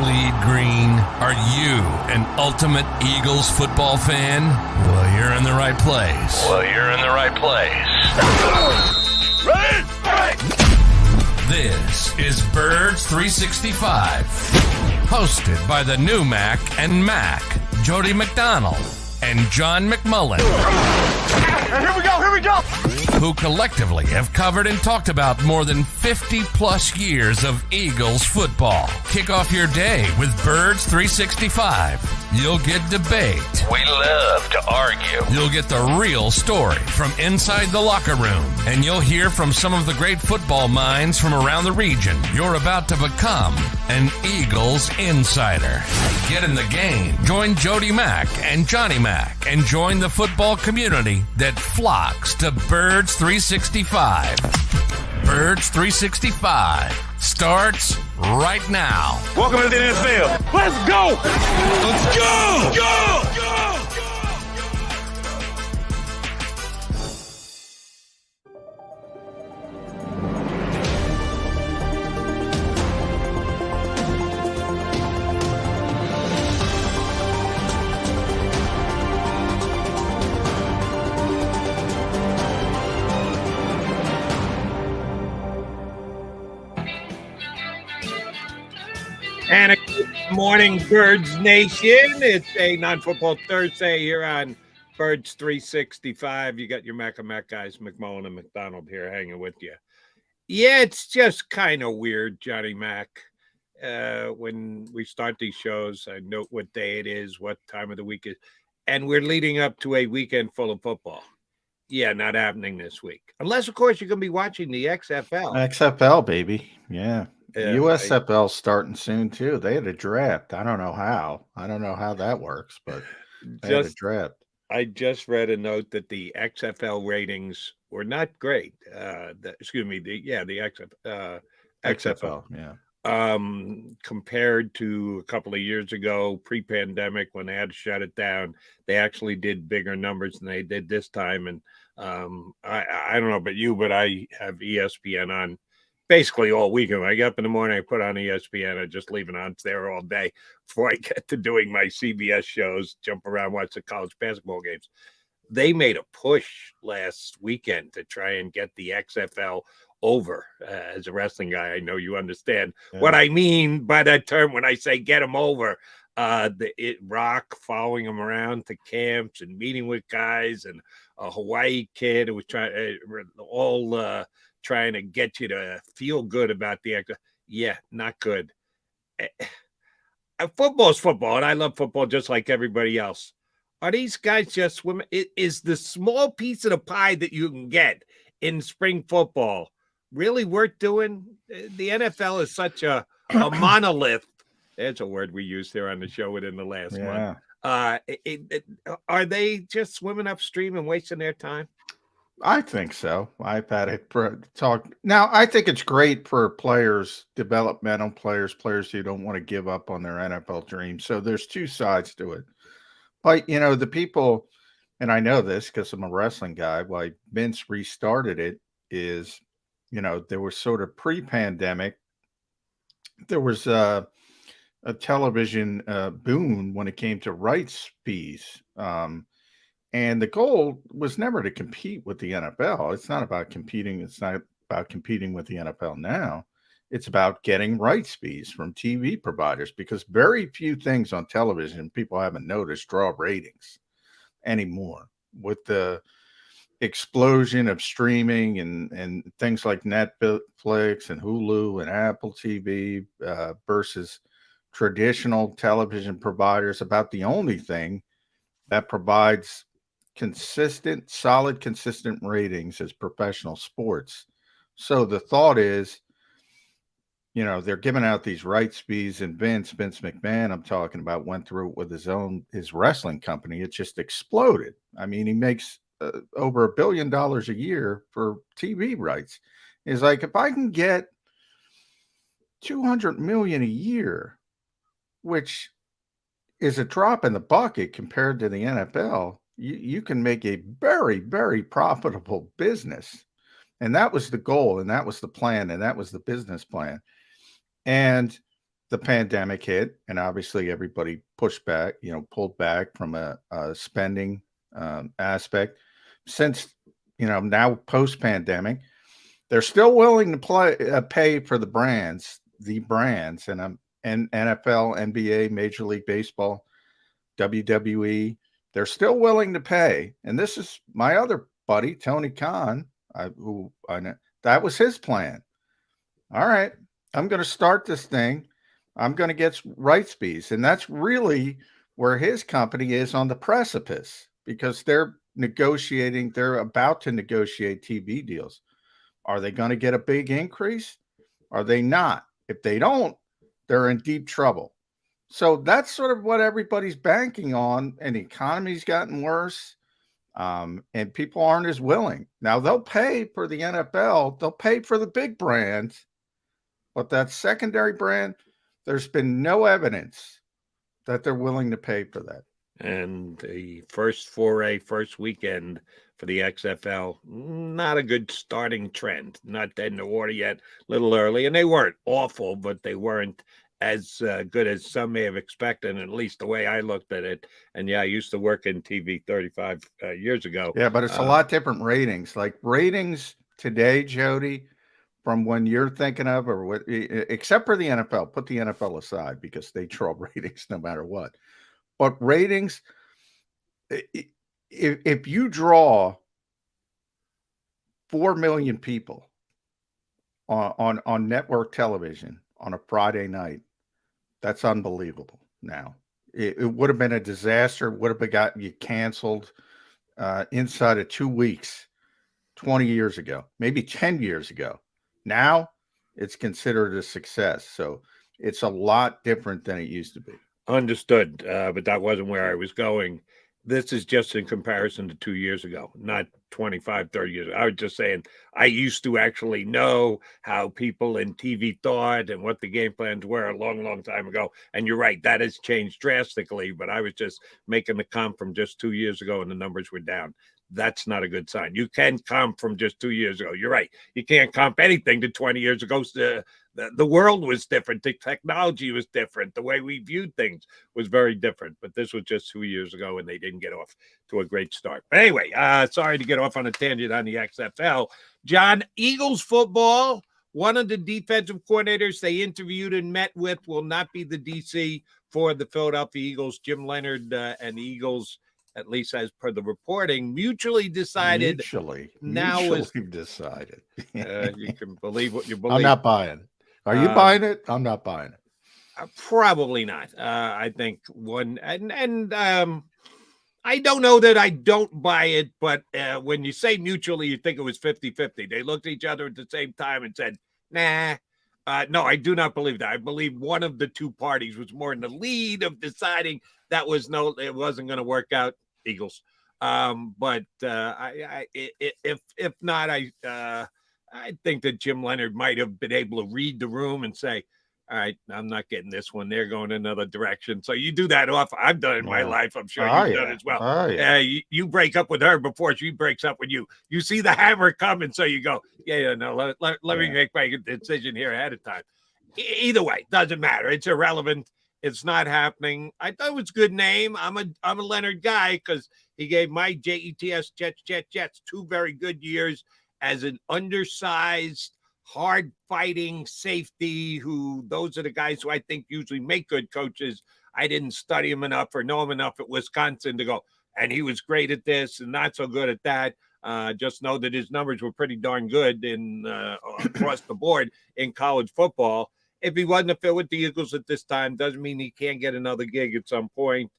bleed green? Are you an ultimate Eagles football fan? Well, you're in the right place. This is Birds 365, hosted by the new Mac and Mac, Jody McDonald and John McMullen. Here we go. Who collectively have covered and talked about more than 50 plus years of Eagles football. Kick off your day with Birds 365. You'll get debate. We love to argue. You'll get the real story from inside the locker room. And you'll hear from some of the great football minds from around the region. You're about to become an Eagles insider. Get in the game. Join Jody Mack and Johnny Mack and join the football community that flocks to Birds 365. Birds 365 starts right now. Welcome to the NFL. Let's go. And a good morning, Birds Nation. It's a non-football Thursday here on Birds 365. You got your Mac and Mac guys, McMullen and McDonald here hanging with you. Yeah, it's just kind of weird, Johnny Mac. When we start these shows, I note what day it is, what time of the week is, and we're leading up to a weekend full of football. Yeah, not happening this week. Unless, of course, you're going to be watching the XFL. XFL, baby. Yeah. USFL starting soon too. They had a draft. I don't know how that works, but they had a draft. I just read a note that the XFL ratings were not great. The XFL. Yeah. Compared to a couple of years ago, pre-pandemic, when they had to shut it down, they actually did bigger numbers than they did this time. And I don't know about you, but I have ESPN on basically all weekend. When I get up in the morning, I put on ESPN. I just leave it on there all day before I get to doing my CBS shows, jump around, watch the college basketball games. They made a push last weekend to try and get the XFL over. As a wrestling guy, I know you understand what I mean by that term when I say get them over. Rock following him around to camps and meeting with guys, and a Hawaii kid who was trying to get you to feel good about the XFL. Yeah, not good. Football's football, and I love football just like everybody else. Are these guys just swimming? Is the small piece of the pie that you can get in spring football really worth doing? The NFL is such a monolith. That's a word we used here on the show within the last month. Are they just swimming upstream and wasting their time? I think so. I've had it talk. Now, I think it's great for players, developmental players who don't want to give up on their NFL dreams. So there's two sides to it. But, the people, and I know this because I'm a wrestling guy, why Vince restarted it is, there was sort of pre-pandemic, there was a television boom when it came to rights fees. And the goal was never to compete with the NFL. It's not about competing. It's not about competing with the NFL now. It's about getting rights fees from TV providers, because very few things on television, people haven't noticed, draw ratings anymore. With the explosion of streaming and things like Netflix and Hulu and Apple TV versus traditional television providers, about the only thing that provides solid, consistent ratings as professional sports. So the thought is, they're giving out these rights fees, and Vince McMahon, I'm talking about, went through it with his wrestling company. It just exploded. I mean, he makes over $1 billion a year for TV rights. It's like, if I can get $200 million a year, which is a drop in the bucket compared to the NFL, you can make a very, very profitable business. And that was the goal, and that was the plan, and that was the business plan. And the pandemic hit, and obviously everybody pushed back, pulled back from a spending aspect. Since now post pandemic, they're still willing to pay for the brands, and NFL, NBA, Major League Baseball, WWE. They're still willing to pay, and this is my other buddy Tony Khan, who I know that was his plan. All right, I'm going to start this thing. I'm going to get rights fees. And that's really where his company is on the precipice, because they're about to negotiate TV deals. Are they going to get a big increase? Are they not? If they don't, they're in deep trouble. So that's sort of what everybody's banking on. And the economy's gotten worse. And people aren't as willing. Now, they'll pay for the NFL. They'll pay for the big brands. But that secondary brand, there's been no evidence that they're willing to pay for that. And the first weekend for the XFL, not a good starting trend. Not dead in the water yet, a little early. And they weren't awful, but they weren't as good as some may have expected, at least the way I looked at it. And yeah, I used to work in TV 35 years ago. Yeah, but it's a lot different ratings. Like ratings today, Jody, from when you're thinking of, or what, except for the NFL, put the NFL aside because they draw ratings no matter what. But ratings, if you draw 4 million people on network television on a Friday night, that's unbelievable. Now, it would have been a disaster. Would have gotten you canceled inside of 2 weeks, 20 years ago, maybe 10 years ago. Now it's considered a success. So it's a lot different than it used to be. Understood. But that wasn't where I was going. This is just in comparison to 2 years ago, not 25, 30 years. I was just saying, I used to actually know how people in TV thought and what the game plans were a long, long time ago. And you're right, that has changed drastically. But I was just making the comp from just 2 years ago, and the numbers were down. That's not a good sign. You can comp from just 2 years ago. You're right. You can't comp anything to 20 years ago. The world was different. The technology was different. The way we viewed things was very different. But this was just 2 years ago, and they didn't get off to a great start. But anyway, sorry to get off on a tangent on the XFL. John, Eagles football, one of the defensive coordinators they interviewed and met with will not be the DC for the Philadelphia Eagles. Jim Leonard and the Eagles, at least as per the reporting, mutually decided. Mutually decided. You can believe what you believe. I'm not buying. Are you buying it? I'm not buying it. Probably not. I think one, and I don't know that I don't buy it, but when you say mutually, you think it was 50-50. They looked at each other at the same time and said, nah. No, I do not believe that. I believe one of the two parties was more in the lead of deciding it wasn't going to work out. Eagles. But if not, I think that Jim Leonard might have been able to read the room and say, all right, I'm not getting this one. They're going another direction. So you do that off. I've done it in my life. I'm sure you've done as well. You break up with her before she breaks up with you. You see the hammer coming, so you go, no, let me make my decision here ahead of time. Either way, doesn't matter. It's irrelevant. It's not happening. I thought it was a good name. I'm a Leonard guy because he gave my Jets 2 very good years as an undersized, hard-fighting safety those are the guys who I think usually make good coaches. I didn't study him enough or know him enough at Wisconsin to go, and he was great at this and not so good at that. Just know that his numbers were pretty darn good across the board in college football. If he wasn't a fit with the Eagles at this time, doesn't mean he can't get another gig at some point.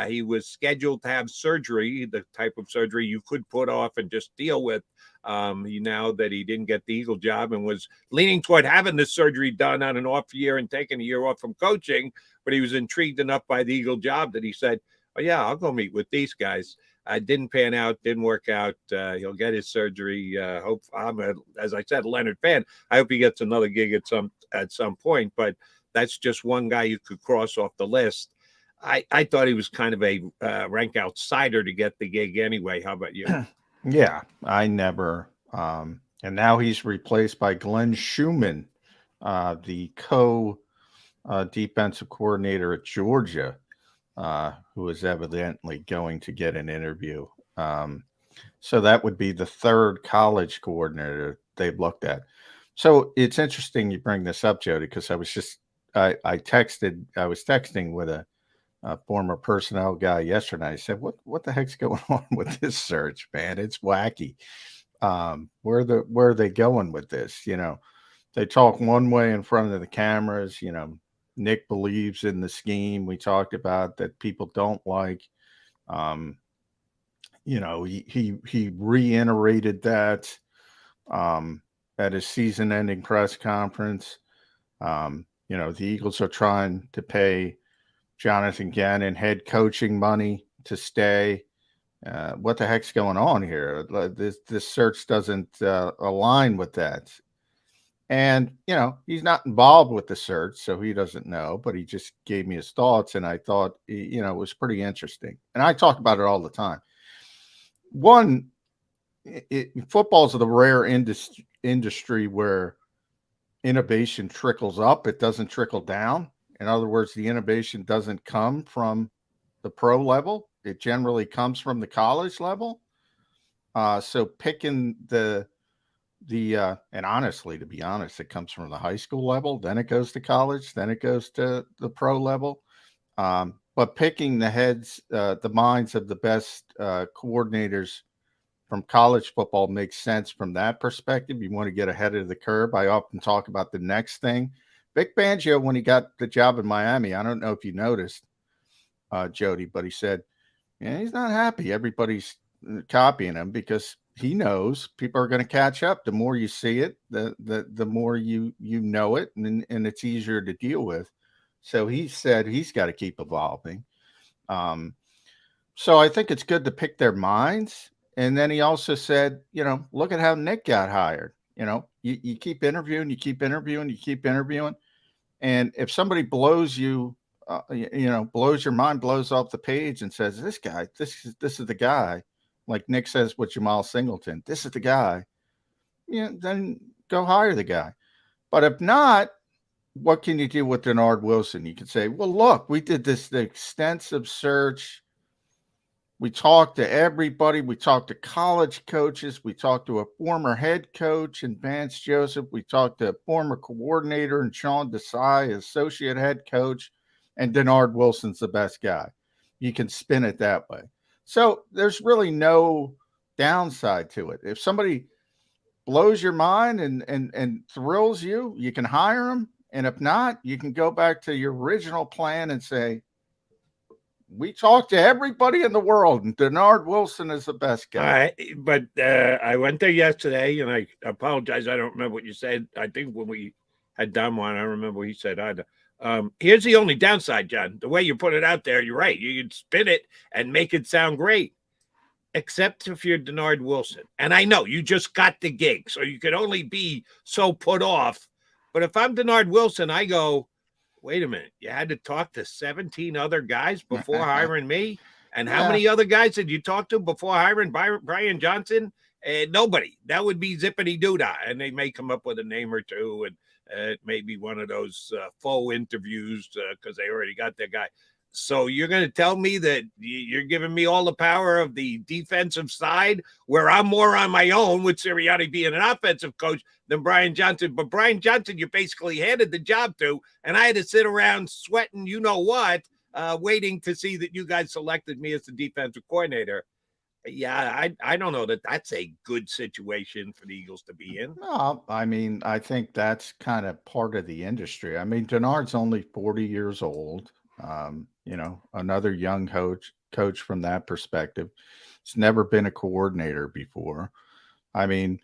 He was scheduled to have surgery, the type of surgery you could put off and just deal with. Now that he didn't get the Eagle job and was leaning toward having this surgery done on an off year and taking a year off from coaching, but he was intrigued enough by the Eagle job that he said, oh, yeah, I'll go meet with these guys. Didn't pan out, didn't work out. He'll get his surgery. As I said, a Leonard fan. I hope he gets another gig at some point, but that's just one guy you could cross off the list. I thought he was kind of a rank outsider to get the gig anyway. How about you? Yeah, I never. And now he's replaced by Glenn Schumann, the defensive coordinator at Georgia, who is evidently going to get an interview. So that would be the third college coordinator they've looked at. So it's interesting you bring this up, Jody, because I was texting with a former personnel guy yesterday. I said, "What the heck's going on with this search, man? It's wacky. Where are they going with this? You know, they talk one way in front of the cameras. You know, Nick believes in the scheme we talked about that people don't like. You know, he reiterated that at his season-ending press conference. You know, the Eagles are trying to pay Jonathan Gannon head coaching money to stay. What the heck's going on here? This search doesn't align with that. And, you know, he's not involved with the search, so he doesn't know, but he just gave me his thoughts, and I thought, you know, it was pretty interesting. And I talk about it all the time. One, football's the rare industry where innovation trickles up. It doesn't trickle down. In other words, the innovation doesn't come from the pro level. It generally comes from the college level. So picking and honestly, to be honest, it comes from the high school level, then it goes to college, then it goes to the pro level. But picking the minds of the best coordinators from college football makes sense from that perspective. You want to get ahead of the curve. I often talk about the next thing. Vic Fangio, when he got the job in Miami, I don't know if you noticed, Jody, but he said, yeah, he's not happy. Everybody's copying him because he knows people are going to catch up. The more you see it, the more you know it, and it's easier to deal with. So he said he's got to keep evolving. So I think it's good to pick their minds. And then he also said, you know, look at how Nick got hired. You know, you keep interviewing, you keep interviewing, you keep interviewing. And if somebody blows you, blows your mind, blows off the page and says, this guy, this is the guy, like Nick says with Jamal Singleton, this is the guy, then go hire the guy. But if not, what can you do with Denard Wilson? You can say, well, look, we did this extensive search. We talked to everybody. We talked to college coaches. We talked to a former head coach in Vance Joseph. We talked to a former coordinator in Sean Desai, associate head coach, and Denard Wilson's the best guy. You can spin it that way. So there's really no downside to it. If somebody blows your mind and thrills you, you can hire them. And if not, you can go back to your original plan and say, we talked to everybody in the world, and Denard Wilson is the best guy. But I went there yesterday, and I apologize. I don't remember what you said. I think when we had done one, I remember what he said either. Here's the only downside, John. The way you put it out there, you're right. You can spin it and make it sound great, except if you're Denard Wilson. And I know you just got the gig, so you could only be so put off. But if I'm Denard Wilson, I go, wait a minute, you had to talk to 17 other guys before hiring me? And how many other guys did you talk to before hiring Brian Johnson? Nobody. That would be zippity doodah. And they may come up with a name or two, and it may be one of those faux interviews because they already got their guy. So you're going to tell me that you're giving me all the power of the defensive side, where I'm more on my own with Sirianni being an offensive coach than Brian Johnson. But Brian Johnson, you basically handed the job to, and I had to sit around sweating, you know what, waiting to see that you guys selected me as the defensive coordinator. Yeah, I don't know that that's a good situation for the Eagles to be in. No, I mean, I think that's kind of part of the industry. I mean, Denard's only 40 years old. Another young coach from that perspective. He's never been a coordinator before. I mean,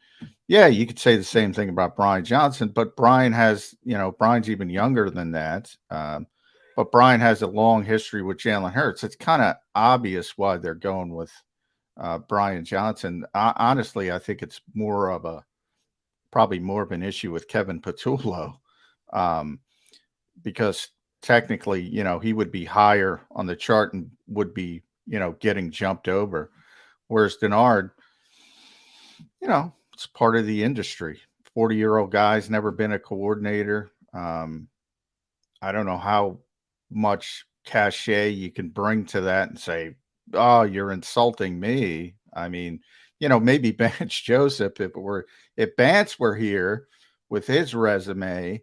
yeah, you could say the same thing about Brian Johnson, but Brian's even younger than that. But Brian has a long history with Jalen Hurts. It's kind of obvious why they're going with Brian Johnson. Honestly, I think it's probably more of an issue with Kevin Patullo, because technically, he would be higher on the chart and would be, getting jumped over. Whereas Denard, it's part of the industry. 40-year-old guy's never been a coordinator. I don't know how much cachet you can bring to that and say, "Oh, you're insulting me." I mean, maybe Vance Joseph, if Vance were here with his resume,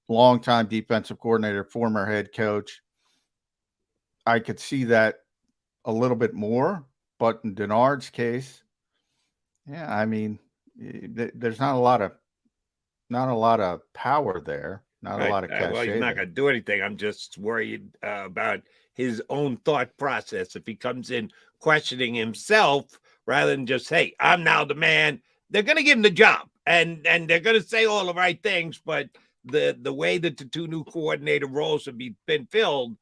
longtime defensive coordinator, former head coach, I could see that a little bit more. But in Denard's case, yeah, I mean, there's not a lot of power there, not a Right. lot of Well, he's cachet not there. going to do anything. I'm just worried about his own thought process. If he comes in questioning himself rather than just, hey, I'm now the man, they're going to give him the job and they're going to say all the right things. But the way that the two new coordinator roles have been filled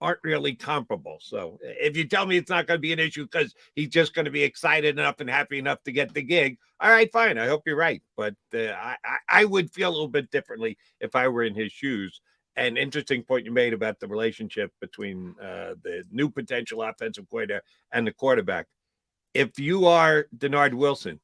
aren't really comparable. So if you tell me it's not going to be an issue because he's just going to be excited enough and happy enough to get the gig, all right, fine. I hope you're right. But I would feel a little bit differently if I were in his shoes. An interesting point you made about the relationship between the new potential offensive coordinator and the quarterback. If you are Denard Wilson,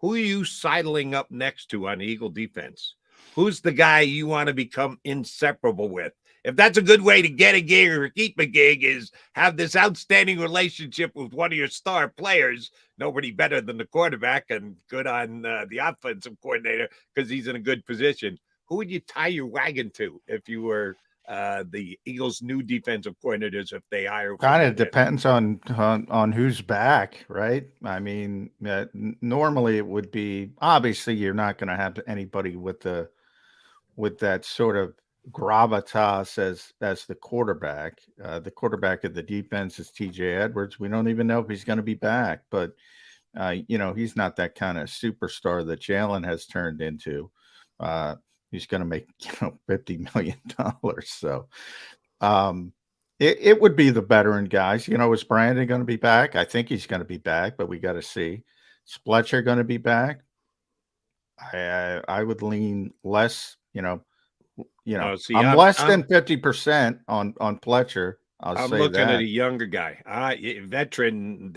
who are you sidling up next to on the Eagle defense? Who's the guy you want to become inseparable with? If that's a good way to get a gig or keep a gig, is have this outstanding relationship with one of your star players, nobody better than the quarterback, and good on the offensive coordinator because he's in a good position. Who would you tie your wagon to if you were the Eagles' new defensive coordinators if they hire? Kind of depends on who's back, right? I mean, normally it would be, obviously you're not going to have anybody with that sort of gravitas as the quarterback. The quarterback of the defense is TJ Edwards. We don't even know if he's going to be back, but he's not that kind of superstar that Jalen has turned into. He's going to make $50 million. So it would be the veteran guys. Is Brandon going to be back? I think he's going to be back, but we got to see. Is Fletcher going to be back? I would lean less. I'm less than 50% on Fletcher. I'm looking at a younger guy, veteran.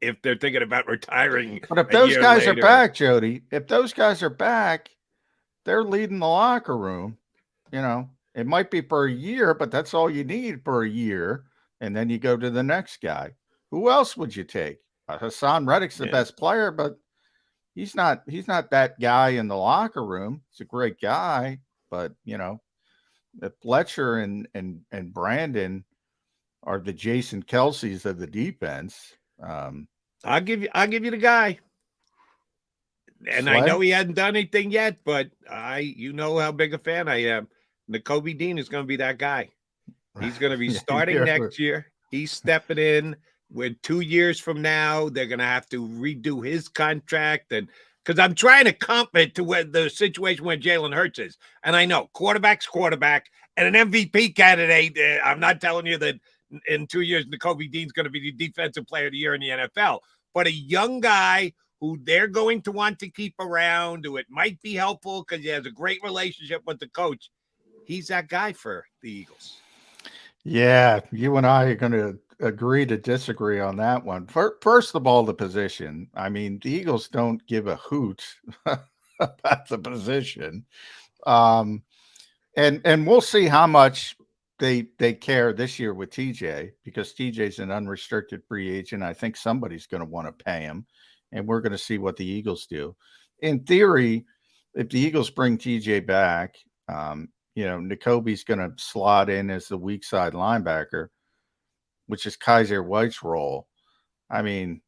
If they're thinking about retiring, but if those guys are back, Jody, they're leading the locker room. It might be for a year, but that's all you need for a year, and then you go to the next guy. Who else would you take? Hassan Reddick's the best player, but he's not that guy in the locker room. He's a great guy, but if Fletcher and Brandon are the Jason Kelce's of the defense. I'll give you the guy. And Sled? I know he hadn't done anything yet, but you know how big a fan I am. Nakobe Dean is going to be that guy. He's going to be starting next year. He's stepping in. With 2 years from now, they're going to have to redo his contract. And because I'm trying to comp it to where the situation where Jalen Hurts is. And I know quarterback's quarterback and an MVP candidate. I'm not telling you that in 2 years, Nakobe Dean's going to be the defensive player of the year in the NFL. But a young guy who they're going to want to keep around, who it might be helpful because he has a great relationship with the coach. He's that guy for the Eagles. Yeah, you and I are going to agree to disagree on that one. First of all, the position. I mean, the Eagles don't give a hoot about the position. And we'll see how much they care this year with TJ, because TJ's an unrestricted free agent. I think somebody's going to want to pay him, and we're going to see what the Eagles do. In theory, if the Eagles bring TJ back, Nakobe's going to slot in as the weak side linebacker, which is Kaiser White's role. I mean,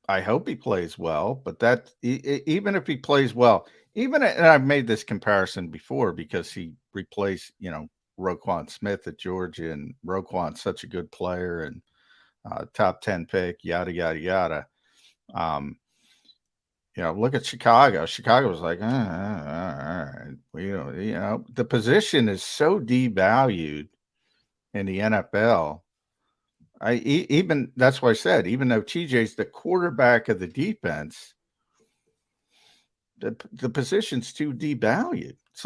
I hope he plays well, but even if he plays well, and I've made this comparison before because he replaced, Roquan Smith at Georgia, and Roquan's such a good player and top 10 pick, yada, yada, yada. Look at Chicago. Chicago was like, all right. The position is so devalued in the NFL. That's why I said, even though TJ's the quarterback of the defense, the position's too devalued. It's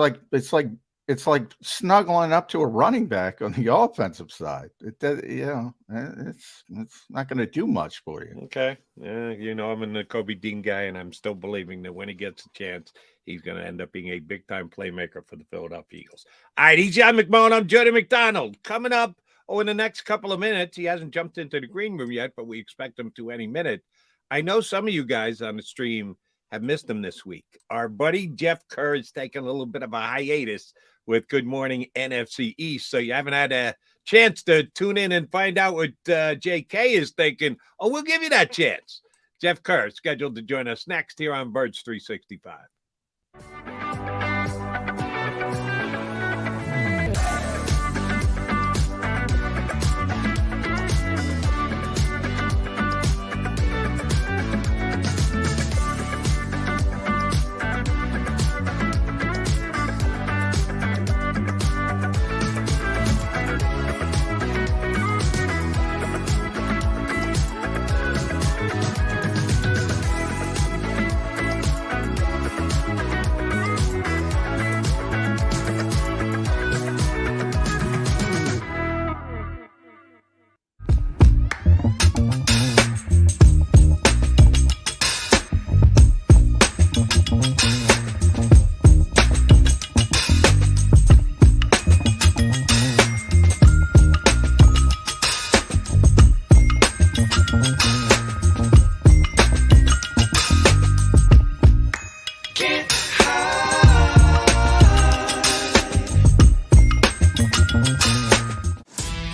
like it's like snuggling up to a running back on the offensive side. It does, it's not going to do much for you. Okay. I'm a Kobe Dean guy, and I'm still believing that when he gets a chance, he's going to end up being a big-time playmaker for the Philadelphia Eagles. All right, he's John McMullen. I'm Jody McDonald. Coming up, in the next couple of minutes, he hasn't jumped into the green room yet, but we expect him to any minute. I know some of you guys on the stream have missed him this week. Our buddy Jeff Kerr is taking a little bit of a hiatus with Good Morning NFC East, so you haven't had a chance to tune in and find out what JK is thinking. Oh, we'll give you that chance. Jeff Kerr scheduled to join us next here on Birds 365.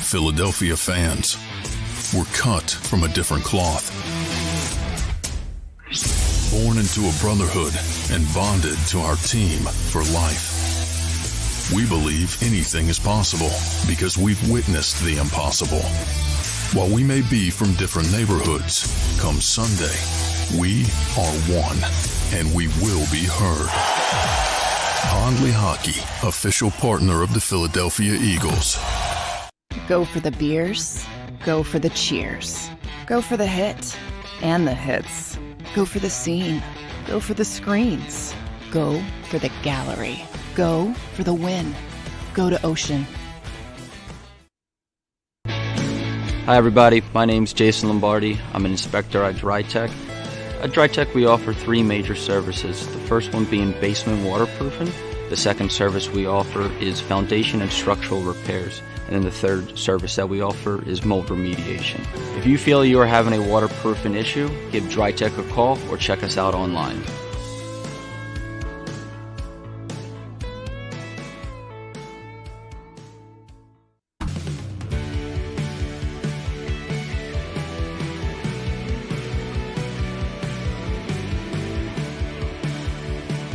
Philadelphia fans were cut from a different cloth. Born into a brotherhood and bonded to our team for life. We believe anything is possible because we've witnessed the impossible. While we may be from different neighborhoods, come Sunday, we are one and we will be heard. Pondley Hockey, official partner of the Philadelphia Eagles. Go for the beers, go for the cheers, go for the hit and the hits, go for the scene, go for the screens, go for the gallery, go for the win, go to Ocean. Hi everybody, my name's Jason Lombardi. I'm an inspector at DryTech. At DryTech we offer three major services, the first one being basement waterproofing, the second service we offer is foundation and structural repairs, and then the third service that we offer is mold remediation. If you feel you are having a waterproofing issue, give DryTech a call or check us out online.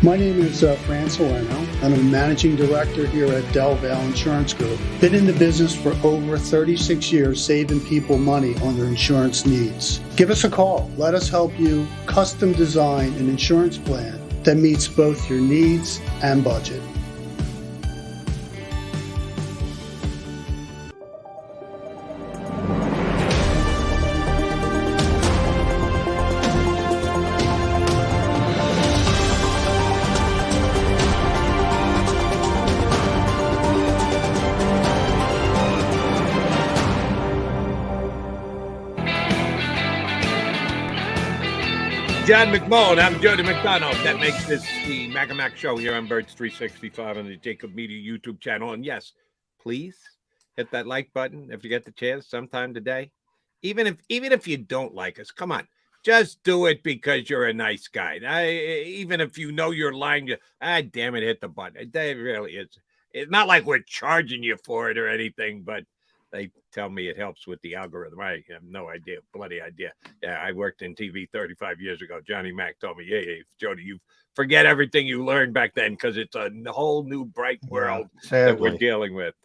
My name is Fran Salerno, and I'm a managing director here at Del Valle Insurance Group. Been in the business for over 36 years, saving people money on their insurance needs. Give us a call. Let us help you custom design an insurance plan that meets both your needs and budget. John McMullen, I'm Jody McDonald. That makes this the Mac and Mac show here on Birds 365 on the JAKIB Media YouTube channel. And yes, please hit that like button if you get the chance sometime today. Even if you don't like us, come on, just do it because you're a nice guy. Even if you know you're lying, damn it, hit the button. It really is. It's not like we're charging you for it or anything, but they tell me it helps with the algorithm. I have no idea, bloody idea. Yeah, I worked in TV 35 years ago. Johnny Mac told me, hey, Jody, you forget everything you learned back then because it's a whole new bright world that we're dealing with.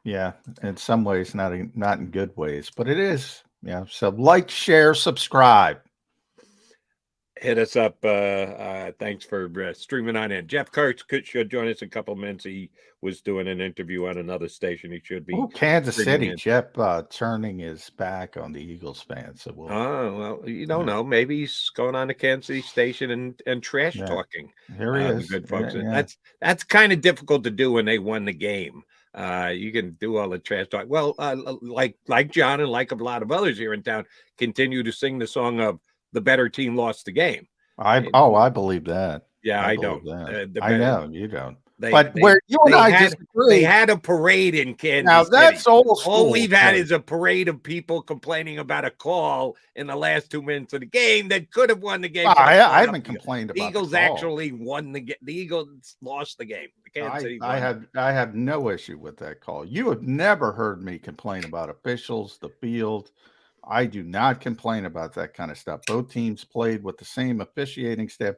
Yeah, in some ways, not in good ways, but it is. Yeah, so like, share, subscribe. hit us up. Thanks for streaming on in. Jeff Kerr should join us in a couple of minutes. He was doing an interview on another station. He should be. Kansas City. In. Jeff turning his back on the Eagles fans. So we'll. Oh, well, you don't know. Maybe he's going on the Kansas City station and trash talking. Here he is. The good folks. That's kind of difficult to do when they won the game. You can do all the trash talk. Well, like John and like a lot of others here in town, continue to sing the song of the better team lost the game. I believe that. Yeah, I don't. I know you don't. Where you and I disagree. They had a parade in Kansas Now that's City. old school. All we've had is a parade of people complaining about a call in the last 2 minutes of the game that could have won the game. I haven't complained about the Eagles. The call. Actually won the game. The Eagles lost the game. I have no issue with that call. You have never heard me complain about officials, the field. I do not complain about that kind of stuff. Both teams played with the same officiating staff.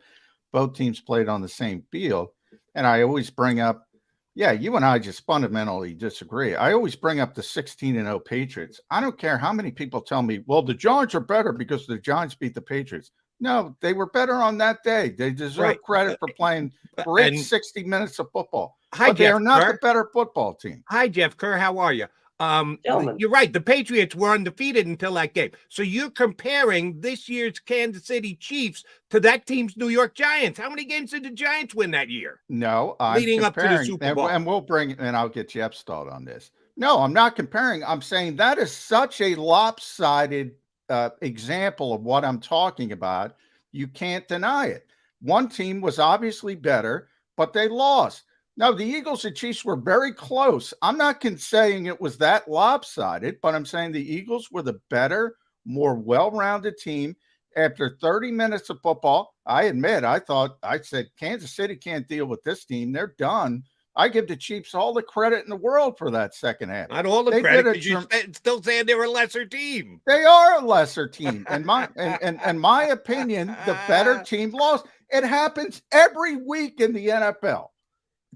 Both teams played on the same field. And I always bring up, you and I just fundamentally disagree. I always bring up the 16-0 Patriots. I don't care how many people tell me, well, the Giants are better because the Giants beat the Patriots. No, they were better on that day. They deserve credit for playing great 60 minutes of football. But they are not the better football team. Hi, Jeff Kerr. How are you? You're right. The Patriots were undefeated until that game. So you're comparing this year's Kansas City Chiefs to that team's New York Giants. How many games did the Giants win that year? No, I'm leading up to the Super Bowl. And I'll get Jeff's thought on this. No, I'm not comparing. I'm saying that is such a lopsided example of what I'm talking about. You can't deny it. One team was obviously better, but they lost. No, the Eagles and Chiefs were very close. I'm not saying it was that lopsided, but I'm saying the Eagles were the better, more well-rounded team. After 30 minutes of football, I admit, I said, Kansas City can't deal with this team. They're done. I give the Chiefs all the credit in the world for that second half. Not all the credit, because you're still saying they're a lesser team. They are a lesser team. In my opinion, the better team lost. It happens every week in the NFL.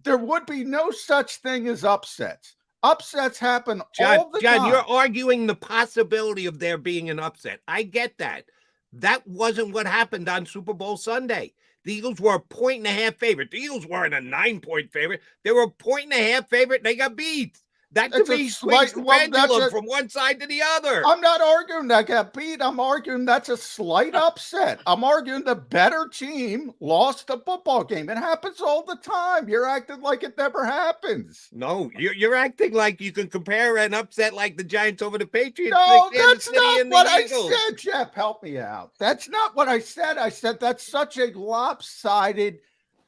There would be no such thing as upsets. Upsets happen all the time. John, you're arguing the possibility of there being an upset. I get that. That wasn't what happened on Super Bowl Sunday. The Eagles were a 1.5 favorite. The Eagles weren't a 9-point favorite. They were a 1.5 favorite. They got beat. That to me swings the pendulum from one side to the other. I'm not arguing that got beat. I'm arguing that's a slight upset. I'm arguing the better team lost the football game. It happens all the time. You're acting like it never happens. No, you're acting like you can compare an upset like the Giants over the Patriots. No, that's not what I said, Jeff. Help me out. That's not what I said. I said that's such a lopsided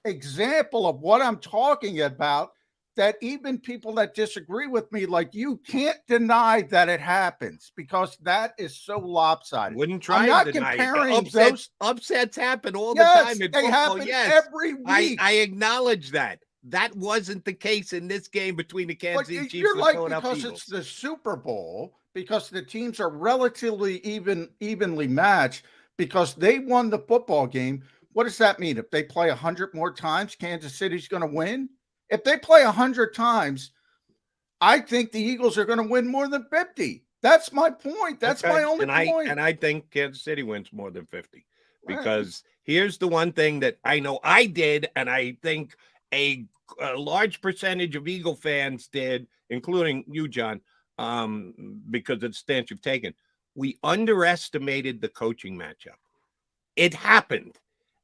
example of what I'm talking about, that even people that disagree with me, like you, can't deny that it happens, because that is so lopsided. Wouldn't try to deny it. Upsets happen all the time in they football. Happen every week. I acknowledge that. That wasn't the case in this game between the Kansas City Chiefs and the Philadelphia Eagles. It's the Super Bowl, because the teams are relatively evenly matched, because they won the football game. What does that mean? If they play 100 more times, Kansas City's going to win? If they play 100 times, I think the Eagles are going to win more than 50. That's my point. That's my only point. And I think Kansas City wins more than 50, because here's the one thing that I know I did, and I think a large percentage of Eagle fans did, including you, John, because of the stance you've taken. We underestimated the coaching matchup. It happened.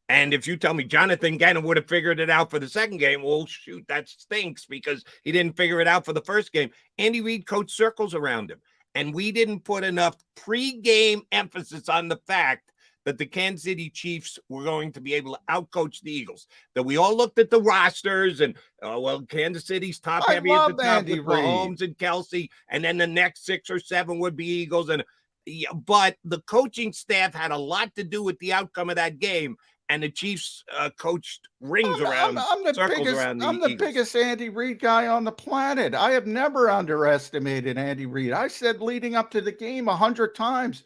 And if you tell me Jonathan Gannon would have figured it out for the second game, well, shoot, that stinks, because he didn't figure it out for the first game. Andy Reid coached circles around him. And we didn't put enough pre-game emphasis on the fact that the Kansas City Chiefs were going to be able to outcoach the Eagles. That we all looked at the rosters and, Kansas City's top heavy at the top with Mahomes and Kelsey, and then the next 6 or 7 would be Eagles. But the coaching staff had a lot to do with the outcome of that game. And the Chiefs coached rings around, circles around the Eagles. I'm the biggest Andy Reid guy on the planet. I have never underestimated Andy Reid. I said leading up to the game 100 times,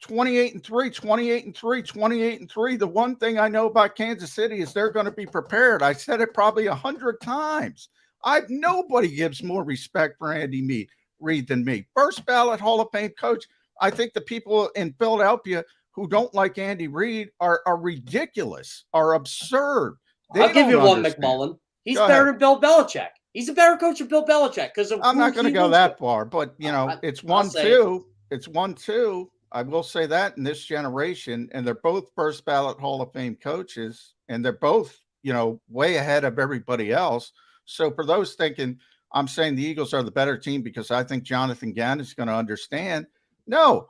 28-3, 28-3, 28-3. The one thing I know about Kansas City is they're going to be prepared. I said it probably 100 times. Nobody gives more respect for Andy Reid than me. First ballot Hall of Fame coach. I think the people in Philadelphia who don't like Andy Reid are ridiculous, are absurd. I'll give you one, McMullen. He's better than Bill Belichick. He's a better coach than Bill Belichick because I'm not going to go that far, but it's 1-2. It's 1-2. I will say that in this generation, and they're both first ballot Hall of Fame coaches, and they're both, way ahead of everybody else. So for those thinking I'm saying the Eagles are the better team because I think Jonathan Gannon is going to understand, no,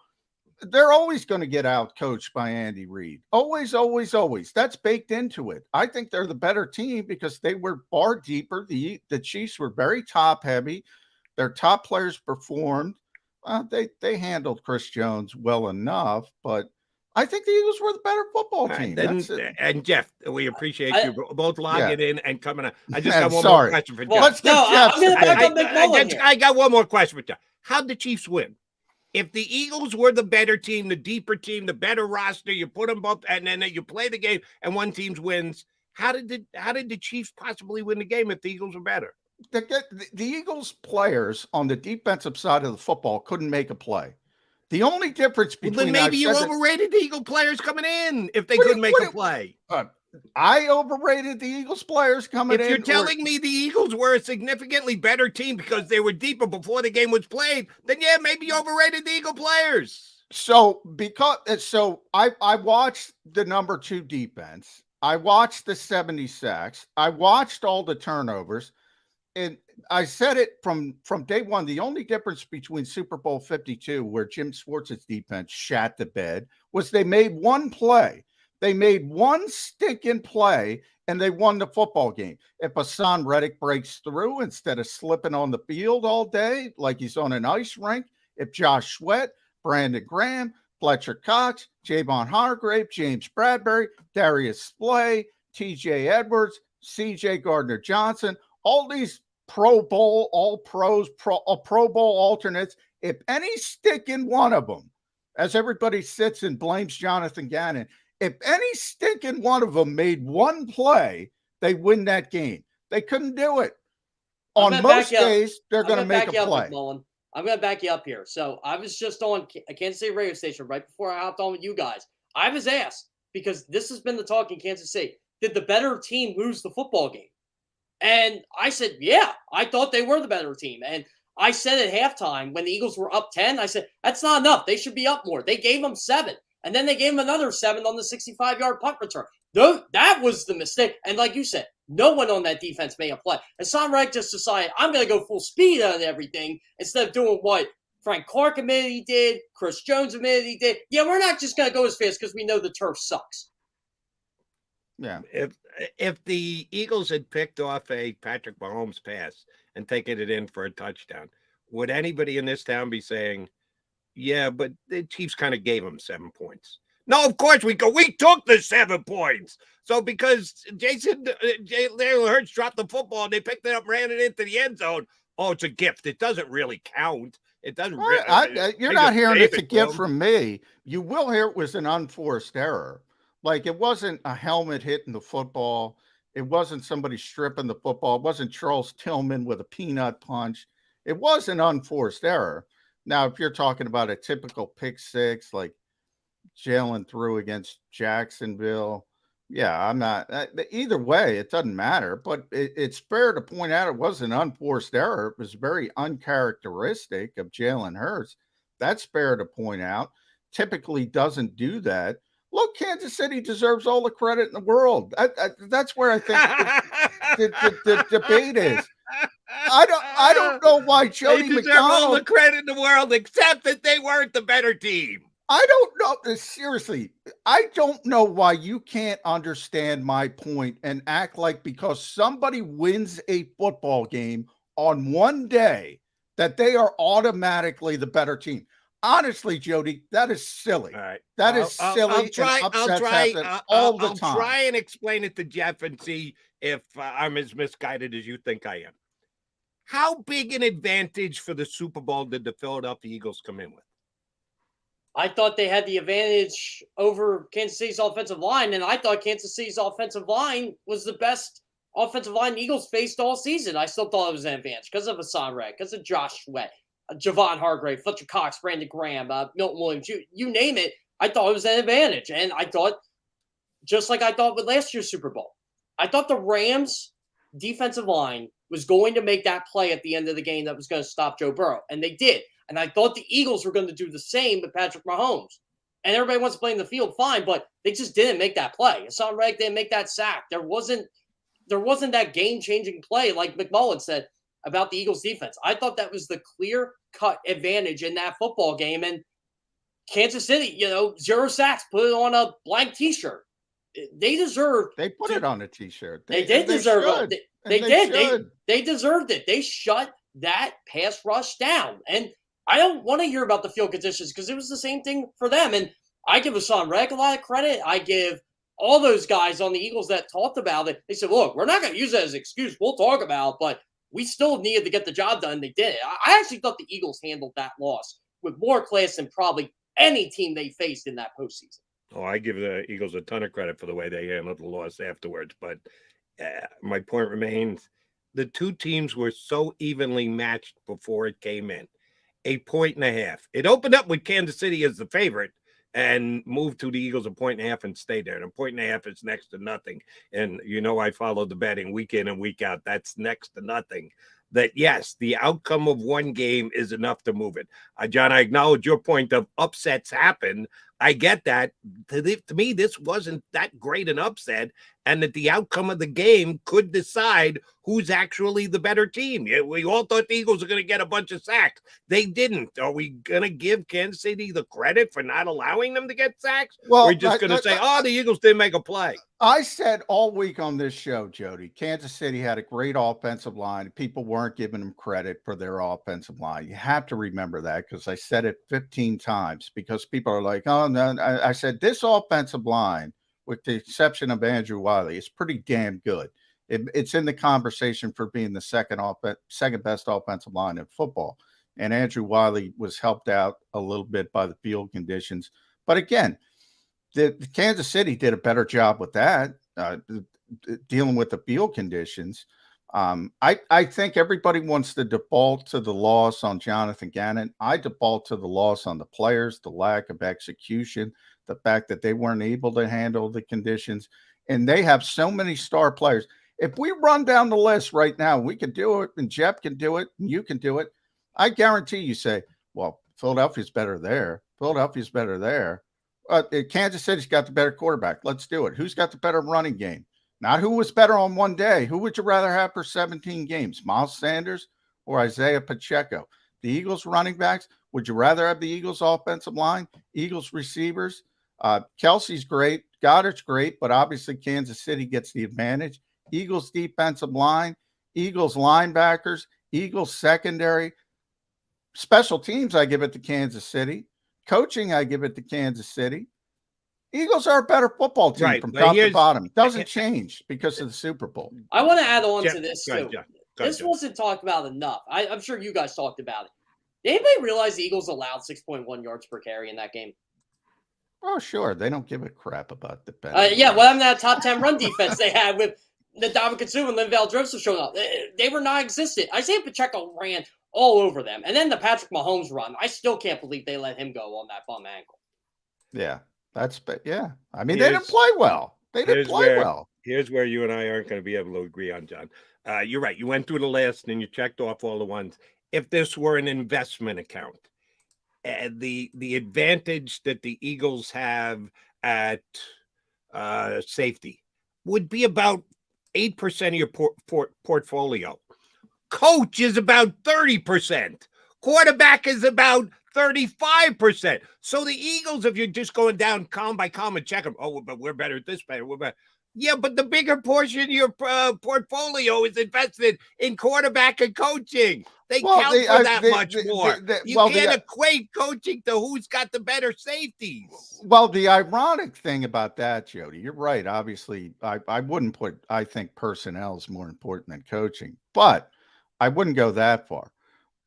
they're always going to get out coached by Andy Reid. Always, always, always. That's baked into it. I think they're the better team because they were far deeper. The Chiefs were very top heavy. Their top players performed. They handled Chris Jones well enough, but I think the Eagles were the better football team. And Jeff, we appreciate you both logging in and coming on. I just got one more question for Jeff. Let's get Jeff. I got one more question for Jeff. How'd the Chiefs win? If the Eagles were the better team, the deeper team, the better roster, you put them both, and then you play the game, and one team wins. How did the Chiefs possibly win the game if the Eagles were better? The Eagles players on the defensive side of the football couldn't make a play. The only difference between maybe you overrated the Eagle players coming in if they couldn't make a play. I overrated the Eagles players coming in. If you're telling me the Eagles were a significantly better team because they were deeper before the game was played, then yeah, maybe you overrated the Eagle players. So I watched the number 2 defense. I watched the 70 sacks. I watched all the turnovers. And I said it from day one. The only difference between Super Bowl 52, where Jim Schwartz's defense shat the bed, was they made one play. They made one stinking play, and they won the football game. If Hassan Reddick breaks through instead of slipping on the field all day like he's on an ice rink, if Josh Sweat, Brandon Graham, Fletcher Cox, Javon Hargrave, James Bradbury, Darius Slay, TJ Edwards, CJ Gardner-Johnson, all these Pro Bowl, all pros, Pro Bowl alternates, if any stinking one of them, as everybody sits and blames Jonathan Gannon, if any stinking one of them made one play, they win that game. They couldn't do it. On most days, they're going to make a play. I'm going to back you up here. So I was just on a Kansas City radio station right before I hopped on with you guys. I was asked, because this has been the talk in Kansas City, did the better team lose the football game? And I said, yeah, I thought they were the better team. And I said at halftime when the Eagles were up 10, I said, that's not enough. They should be up more. They gave them 7. And then they gave him another 7 on the 65-yard punt return. That was the mistake. And like you said, no one on that defense made a play. And Sam Reddick just decided, I'm going to go full speed on everything instead of doing what Frank Clark admitted he did, Chris Jones admitted he did. Yeah, we're not just going to go as fast because we know the turf sucks. Yeah. If the Eagles had picked off a Patrick Mahomes pass and taken it in for a touchdown, would anybody in this town be saying, yeah, but the Chiefs kind of gave them 7 points? No, of course we took the 7 points. So because Jalen Hurts dropped the football and they picked it up, ran it into the end zone. Oh, it's a gift. It doesn't really count. It doesn't really. You're not hearing it's a gift from me. You will hear it was an unforced error. Like, it wasn't a helmet hitting the football. It wasn't somebody stripping the football. It wasn't Charles Tillman with a peanut punch. It was an unforced error. Now, if you're talking about a typical pick six, like Jalen threw against Jacksonville, yeah, I'm not. Either way, it doesn't matter. But it's fair to point out it was an unforced error. It was very uncharacteristic of Jalen Hurts. That's fair to point out. Typically doesn't do that. Look, Kansas City deserves all the credit in the world. That's where I think the debate is. I don't know why Jody McDonald deserve all the credit in the world, except that they weren't the better team. I don't know. Seriously, I don't know why you can't understand my point and act like because somebody wins a football game on one day that they are automatically the better team. Honestly, Jody, that is silly. All right. That is silly. I'll try and explain it to Jeff and see if I'm as misguided as you think I am. How big an advantage for the Super Bowl did the Philadelphia Eagles come in with? I thought they had the advantage over Kansas City's offensive line, and I thought Kansas City's offensive line was the best offensive line the Eagles faced all season. I still thought it was an advantage because of Hassan Reddick, because of Josh Sweat, Javon Hargrave, Fletcher Cox, Brandon Graham, Milton Williams, you name it. I thought it was an advantage. And I thought, just like I thought with last year's Super Bowl, I thought the Rams defensive line was going to make that play at the end of the game that was going to stop Joe Burrow. And they did. And I thought the Eagles were going to do the same with Patrick Mahomes. And everybody wants to play in the field, fine, but they just didn't make that play. Hassan Reddick didn't make that sack. There wasn't that game-changing play like McMullen said about the Eagles defense. I thought that was the clear-cut advantage in that football game. And Kansas City, 0 sacks, put it on a blank T-shirt. They deserved. They put it on a T-shirt. They did deserve it. They did. They deserved it. They shut that pass rush down. And I don't want to hear about the field conditions because it was the same thing for them. And I give Hassan Reddick a lot of credit. I give all those guys on the Eagles that talked about it. They said, look, we're not going to use that as an excuse. We'll talk about it, but we still needed to get the job done. They did it. I actually thought the Eagles handled that loss with more class than probably any team they faced in that postseason. Oh, I give the Eagles a ton of credit for the way they handled the loss afterwards. But my point remains, the two teams were so evenly matched before it came in. 1.5 points. It opened up with Kansas City as the favorite and moved to the Eagles 1.5 points and stayed there. And 1.5 points is next to nothing. And I follow the betting week in and week out. That's next to nothing. That, yes, the outcome of one game is enough to move it. John, I acknowledge your point of upsets happen. I get that. To me, this wasn't that great an upset, and that the outcome of the game could decide who's actually the better team. We all thought the Eagles were going to get a bunch of sacks. They didn't. Are we going to give Kansas City the credit for not allowing them to get sacks? Well, we're just going to say, the Eagles didn't make a play. I said all week on this show, Jody, Kansas City had a great offensive line. People weren't giving them credit for their offensive line. You have to remember that because I said it 15 times because people are like, oh, no. I said this offensive line, with the exception of Andrew Wiley, is pretty damn good. It's in the conversation for being the second best offensive line in football. And Andrew Wiley was helped out a little bit by the field conditions. But again, the Kansas City did a better job with that, dealing with the field conditions. I think everybody wants to default to the loss on Jonathan Gannon. I default to the loss on the players, the lack of execution, the fact that they weren't able to handle the conditions. And they have so many star players. If we run down the list right now, we can do it, and Jeff can do it, and you can do it. I guarantee you say, well, Philadelphia's better there. Philadelphia's better there. Kansas City's got the better quarterback. Let's do it. Who's got the better running game? Not who was better on one day. Who would you rather have for 17 games, Miles Sanders or Isaiah Pacheco? The Eagles running backs, would you rather have the Eagles offensive line, Eagles receivers? Kelsey's great. Goddard's great, but obviously Kansas City gets the advantage. Eagles defensive line, Eagles linebackers, Eagles secondary. Special teams, I give it to Kansas City. Coaching, I give it to Kansas City. Eagles are a better football team from top to bottom. It doesn't change because of the Super Bowl. I want to add on to this, too. This wasn't talked about enough. I'm sure you guys talked about it. Did anybody realize the Eagles allowed 6.1 yards per carry in that game? Oh, sure. They don't give a crap about the bench. Yeah, well, that top 10 run defense they had with the Dominic Sue and Linval Joseph showing up. They were non-existent. Isaiah Pacheco ran all over them. And then the Patrick Mahomes run, I still can't believe they let him go on that bum ankle. Yeah, I mean, they didn't play well. Here's where you and I aren't going to be able to agree on, John. You're right. You went through the list and you checked off all the ones. If this were an investment account, the advantage that the Eagles have at safety would be about 8% of your portfolio. Coach is about 30%. Quarterback is about 35%. So the Eagles, if you're just going down column by column and check them, oh, but we're better at this, we're better. Yeah, but the bigger portion of your portfolio is invested in quarterback and coaching. They count for that much more. You can't equate coaching to who's got the better safeties. Well, the ironic thing about that, Jody, you're right. Obviously, I wouldn't put, I think personnel is more important than coaching, but I wouldn't go that far.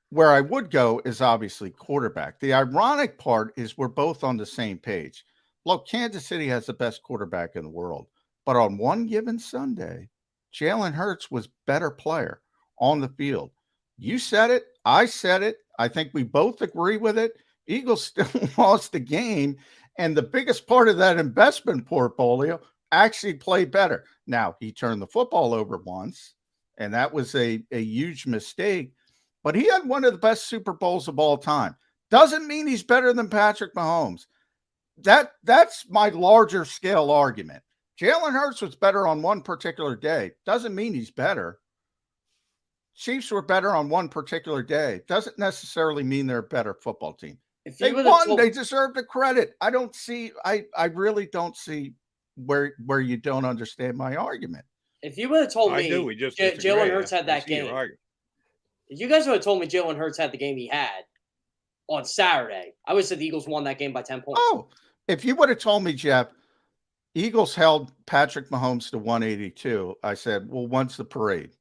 Where I would go is obviously quarterback. The ironic part is we're both on the same page. Look, Kansas City has the best quarterback in the world. But on one given Sunday, Jalen Hurts was better player on the field. You said it. I said it. I think we both agree with it. Eagles still lost the game. And the biggest part of that investment portfolio actually played better. Now, he turned the football over once, and that was a huge mistake. But he had one of the best Super Bowls of all time. Doesn't mean he's better than Patrick Mahomes. That's my larger scale argument. Jalen Hurts was better on one particular day. Doesn't mean he's better. Chiefs were better on one particular day. Doesn't necessarily mean they're a better football team. If They you would've won. told- They deserve the credit. I really don't see where you don't understand my argument. If you would have told I me do. We just Jalen disagree. Hurts had I that see your game, argument. if you guys would have told me Jalen Hurts had the game he had on Saturday, I would have said the Eagles won that game by 10 points. Oh, if you would have told me, Jeff, Eagles held Patrick Mahomes to 182, I said, well, when's the parade?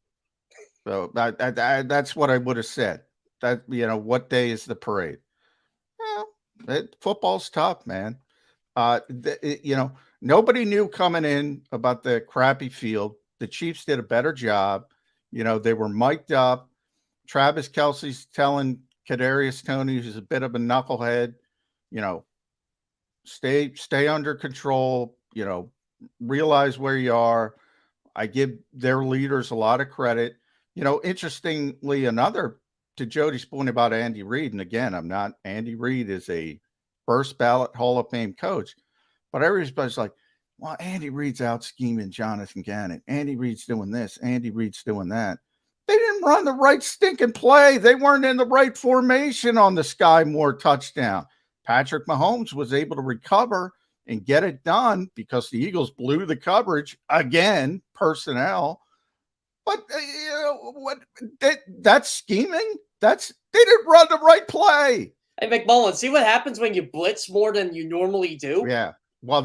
So that's what I would have said. That, what day is the parade? Well, football's tough, man. Nobody knew coming in about the crappy field. The Chiefs did a better job. They were mic'd up. Travis Kelce's telling Kadarius Toney, who's a bit of a knucklehead, stay under control, realize where you are. I give their leaders a lot of credit. Interestingly, to Jody's point about Andy Reid, and again, Andy Reid is a first ballot Hall of Fame coach, but everybody's like, well, Andy Reid's out scheming Jonathan Gannon. Andy Reid's doing this. Andy Reid's doing that. They didn't run the right stinking play. They weren't in the right formation on the Sky Moore touchdown. Patrick Mahomes was able to recover and get it done because the Eagles blew the coverage again, personnel. But that's scheming. They didn't run the right play. Hey, McMullen, see what happens when you blitz more than you normally do? Yeah. Well,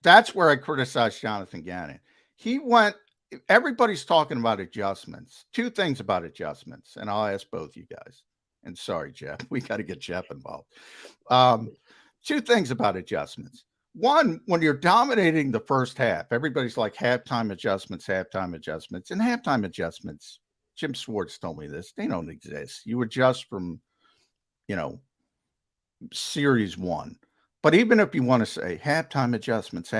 that's where I criticize Jonathan Gannon. Everybody's talking about adjustments. Two things about adjustments, and I'll ask both you guys. And sorry, Jeff, we got to get Jeff involved. Two things about adjustments. One, when you're dominating the first half, everybody's like halftime adjustments. And halftime adjustments, Jim Schwartz told me this, they don't exist. You adjust from, series one. But even if you want to say halftime adjustments,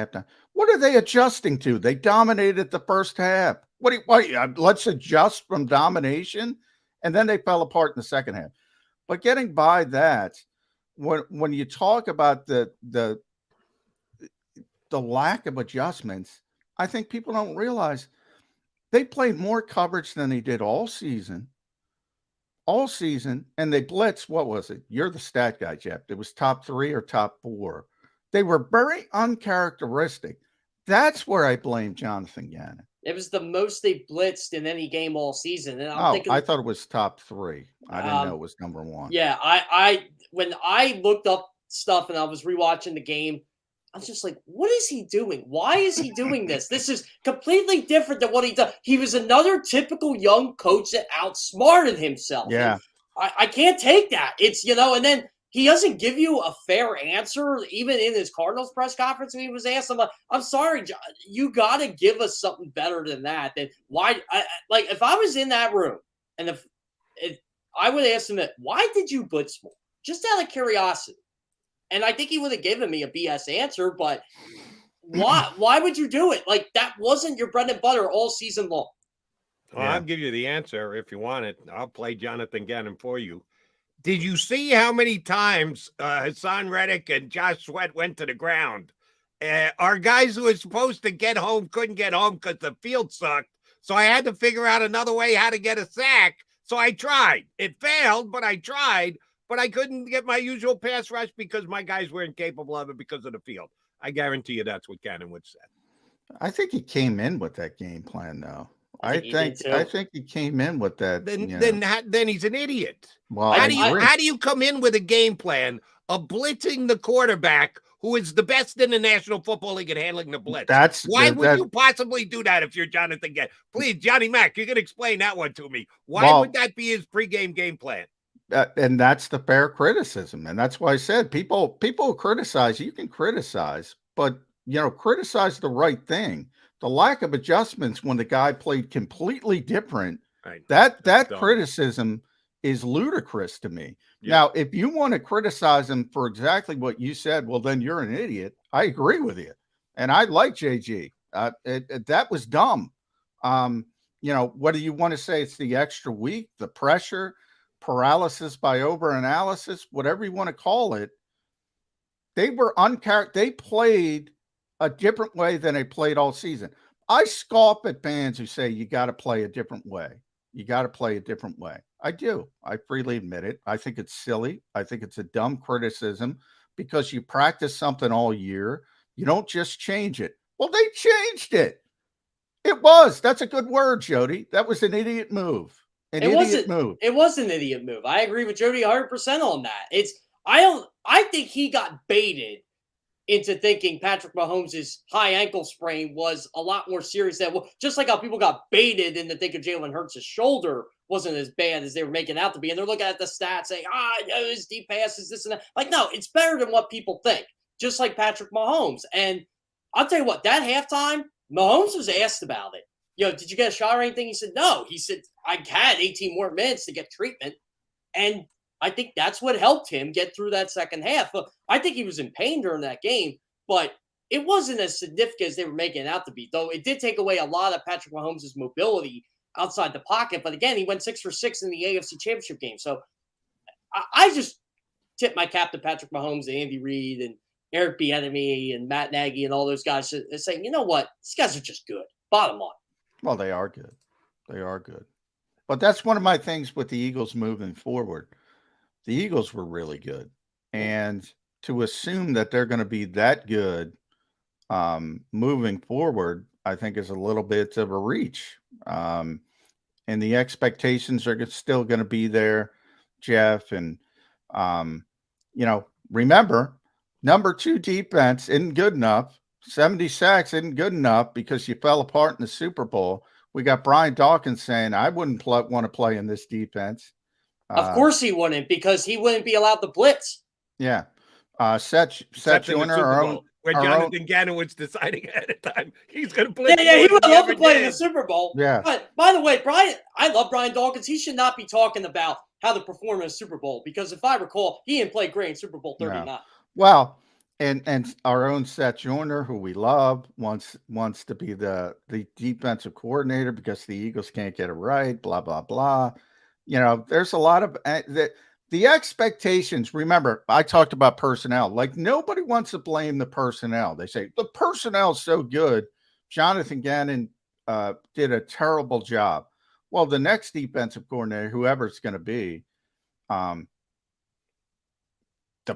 what are they adjusting to? They dominated the first half. Let's adjust from domination. And then they fell apart in the second half. But getting by that, when you talk about the lack of adjustments, I think people don't realize they played more coverage than they did all season, and they blitzed. What was it? You're the stat guy, Jeff. It was top 3 or top 4. They were very uncharacteristic. That's where I blame Jonathan Gannon. It was the most they blitzed in any game all season. And I thought it was top 3. I didn't know it was number 1. Yeah, when I looked up stuff and I was rewatching the game, I was just like, what is he doing? Why is he doing this? This is completely different than what he does. He was another typical young coach that outsmarted himself. Yeah. I can't take that. It's, and then he doesn't give you a fair answer, even in his Cardinals press conference when he was asked. I'm sorry, John, you got to give us something better than that. Then why? If I was in that room and if I would ask him that, why did you blitz more? Just out of curiosity. And I think he would have given me a BS answer, but why would you do it? That wasn't your bread and butter all season long. Well, I'll give you the answer if you want it. I'll play Jonathan Gannon for you. Did you see how many times Hassan Reddick and Josh Sweat went to the ground? Our guys who were supposed to get home couldn't get home because the field sucked. So I had to figure out another way how to get a sack. So I tried. It failed, but I tried. But I couldn't get my usual pass rush because my guys were incapable of it because of the field. I guarantee you that's what Gannon would say. I think he came in with that game plan, though. I think he came in with that. Then he's an idiot. Well, how do you come in with a game plan of blitzing the quarterback who is the best in the National Football League at handling the blitz? Why would you possibly do that if you're Jonathan Gannon? Please, Johnny Mac, you can explain that one to me. Why would that be his pregame game plan? And that's the fair criticism. And that's why I said people criticize. You can criticize, but, criticize the right thing. The lack of adjustments when the guy played completely different, right. that criticism is ludicrous to me. Yeah. Now, if you want to criticize him for exactly what you said, well, then you're an idiot. I agree with you. And I like JG. That was dumb. What do you want to say? It's the extra week, the pressure, paralysis by overanalysis, whatever you want to call it. They were they played a different way than they played all season. I scoff at fans who say you got to play a different way. You got to play a different way. I do. I freely admit it. I think it's silly. I think it's a dumb criticism because you practice something all year. You don't just change it. Well, they changed it. That's a good word, Jody. That was an idiot move. It was an idiot move. I agree with Jody 100% on that. I think he got baited into thinking Patrick Mahomes' high ankle sprain was a lot more serious than, just like how people got baited into thinking Jalen Hurts' shoulder wasn't as bad as they were making out to be. And they're looking at the stats saying, his deep passes, this and that. Like, no, it's better than what people think, just like Patrick Mahomes. And I'll tell you what, that halftime, Mahomes was asked about it. Did you get a shot or anything? He said, no. He said, I had 18 more minutes to get treatment. And I think that's what helped him get through that second half. I think he was in pain during that game, but it wasn't as significant as they were making it out to be, though it did take away a lot of Patrick Mahomes' mobility outside the pocket. But again, he went 6 for 6 in the AFC Championship game. So I just tip my cap to Patrick Mahomes and Andy Reid and Eric Bieniemy and Matt Nagy and all those guys saying, you know what, these guys are just good. Bottom line. Well, they are good. They are good. But that's one of my things with the Eagles moving forward. The Eagles were really good. And to assume that they're going to be that good moving forward, I think is a little bit of a reach. And the expectations are still going to be there, Jeff. And, remember, number 2 defense isn't good enough. 70 sacks isn't good enough because you fell apart in the Super Bowl. We got Brian Dawkins saying, I wouldn't want to play in this defense. Of course he wouldn't, because he wouldn't be allowed to blitz. Yeah. Seth Joyner, where Jonathan Ganowitz deciding ahead of time he's going to play. Yeah, he would love to play in the Super Bowl. Yeah. But by the way, I love Brian Dawkins. He should not be talking about how to perform in a Super Bowl, because if I recall, he didn't play great in Super Bowl 39. No. Well, and our own Seth Joyner, who we love, wants to be the defensive coordinator because the Eagles can't get it right. Blah blah blah. There's a lot of the expectations. Remember, I talked about personnel. Like, nobody wants to blame the personnel. They say the personnel is so good. Jonathan Gannon did a terrible job. Well, the next defensive coordinator, whoever it's going to be, the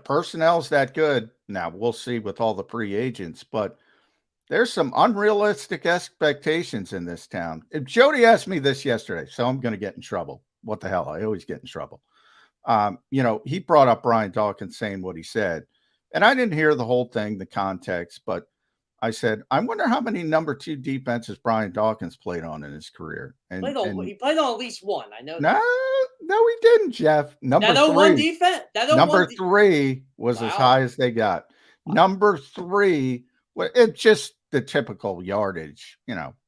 personnel's that good. Now, we'll see with all the free agents, but there's some unrealistic expectations in this town. If Jody asked me this yesterday, so I'm going to get in trouble. What the hell? I always get in trouble. He brought up Brian Dawkins saying what he said, and I didn't hear the whole thing, the context, but I said, I wonder how many number 2 defenses Brian Dawkins played on in his career. He played on at least one. I know. No, he didn't, Jeff. Number 3 was as high as they got. Wow. Number 3, it's just the typical yardage,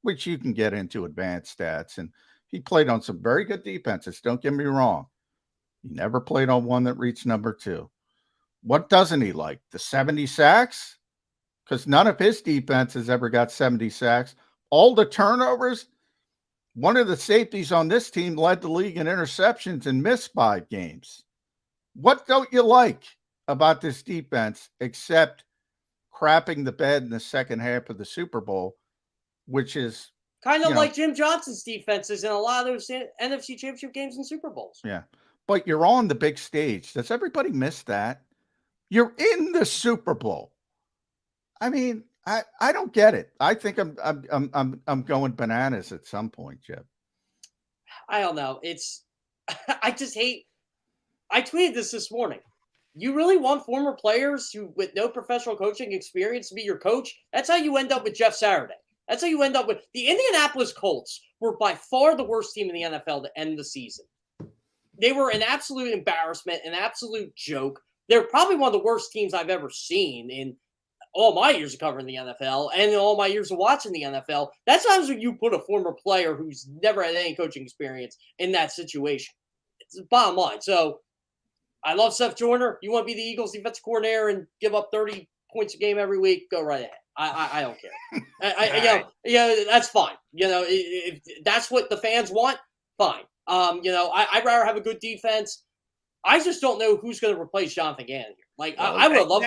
which you can get into advanced stats. And he played on some very good defenses. Don't get me wrong. He never played on one that reached number 2. What doesn't he like? The 70 sacks? Because none of his defenses ever got 70 sacks. All the turnovers. One of the safeties on this team led the league in interceptions and missed 5 games. What don't you like about this defense except crapping the bed in the second half of the Super Bowl, which is kind of like Jim Johnson's defenses in a lot of those NFC Championship games and Super Bowls. Yeah, but you're on the big stage. Does everybody miss that? You're in the Super Bowl. I mean, I don't get it. I think I'm going bananas at some point, Jeff. I don't know. I just hate. I tweeted this morning. You really want former players with no professional coaching experience to be your coach? That's how you end up with Jeff Saturday. That's how you end up with the Indianapolis Colts. Were by far the worst team in the NFL to end the season. They were an absolute embarrassment, an absolute joke. They're probably one of the worst teams I've ever seen in all my years of covering the NFL and in all my years of watching the NFL. That's times when you put a former player who's never had any coaching experience in that situation. It's the bottom line. So I love Seth Joyner. You want to be the Eagles defensive coordinator and give up 30 points a game every week? Go right ahead. I don't care. That's fine. If that's what the fans want, fine. I'd rather have a good defense. I just don't know who's going to replace Jonathan Gannon here. Like, I would love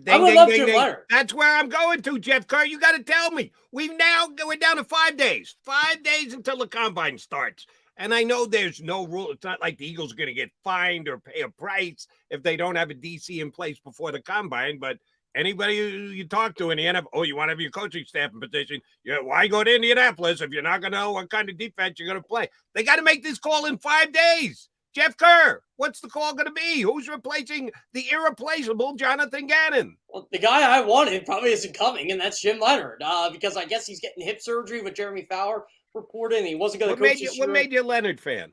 Jim Leonard. That's where I'm going to, Jeff Kerr. You got to tell me. We're down to 5 days. 5 days until the combine starts. And I know there's no rule. It's not like the Eagles are going to get fined or pay a price if they don't have a DC in place before the combine. But anybody you talk to in the NFL, you want to have your coaching staff in position. Why go to Indianapolis if you're not going to know what kind of defense you're going to play? They got to make this call in 5 days. Jeff Kerr, what's the call going to be? Who's replacing the irreplaceable Jonathan Gannon? Well, the guy I wanted probably isn't coming, and that's Jim Leonard, because I guess he's getting hip surgery with Jeremy Fowler reported, and he wasn't going to coach this year. What made you a Leonard fan?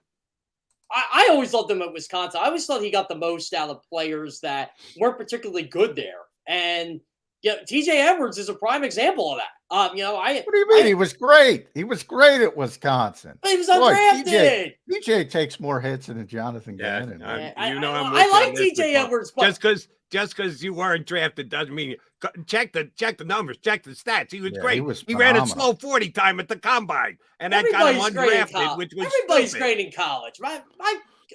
I always loved him at Wisconsin. I always thought he got the most out of players that weren't particularly good there. And TJ Edwards is a prime example of that. What do you mean? He was great. He was great at Wisconsin. But he was undrafted. TJ takes more hits than Jonathan Gannon. I like TJ Edwards, but just because you weren't drafted doesn't mean check the numbers, check the stats. He was great. He ran a slow 40 time at the combine, and that got him undrafted, which was everybody's great in college. My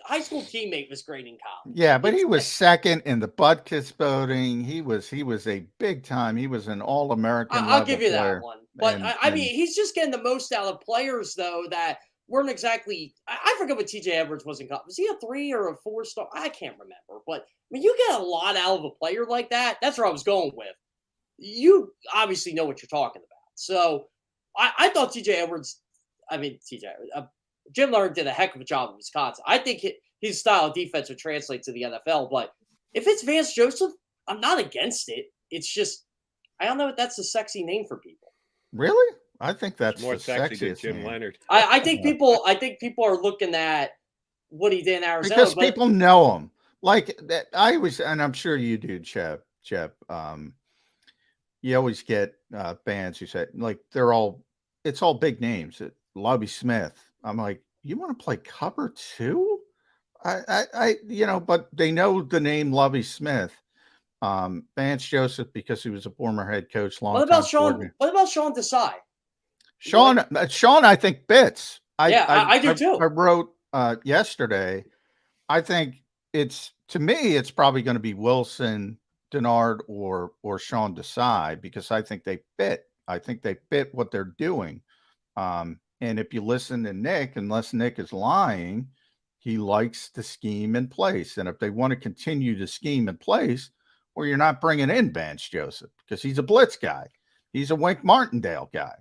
high school teammate was great in college. Yeah, but he was second in the Butkus voting. He was a big time. He was an All-American. I'll give you player. that one. But I mean, he's just getting the most out of players though that weren't exactly. I forget what TJ Edwards was in college. Was he a 3 or a 4-star? I can't remember. But when you get a lot out of a player like that, that's where I was going with. You obviously know what you're talking about. So I thought Jim Leonard did a heck of a job in Wisconsin. I think his style of defense would translate to the NFL. But if it's Vance Joseph, I'm not against it. It's just I don't know if that's a sexy name for people. Really? I think that's more sexy than Jim name. Leonard. I think people are looking at what he did in Arizona because people know him. Like that, and I'm sure you do, Chep. You always get fans who say like it's all big names. Lovie Smith. I'm like, you want to play cover too? But they know the name Lovie Smith. Vance Joseph because he was a former head coach. What about Sean Desai? Sean, I think bits. I do too. I wrote yesterday. I think it's probably going to be Wilson, Denard, or Sean Desai because I think they fit. I think they fit what they're doing. And if you listen to Nick, unless Nick is lying, he likes the scheme in place. And if they want to continue the scheme in place, well, you're not bringing in Vance Joseph because he's a blitz guy. He's a Wink Martindale guy.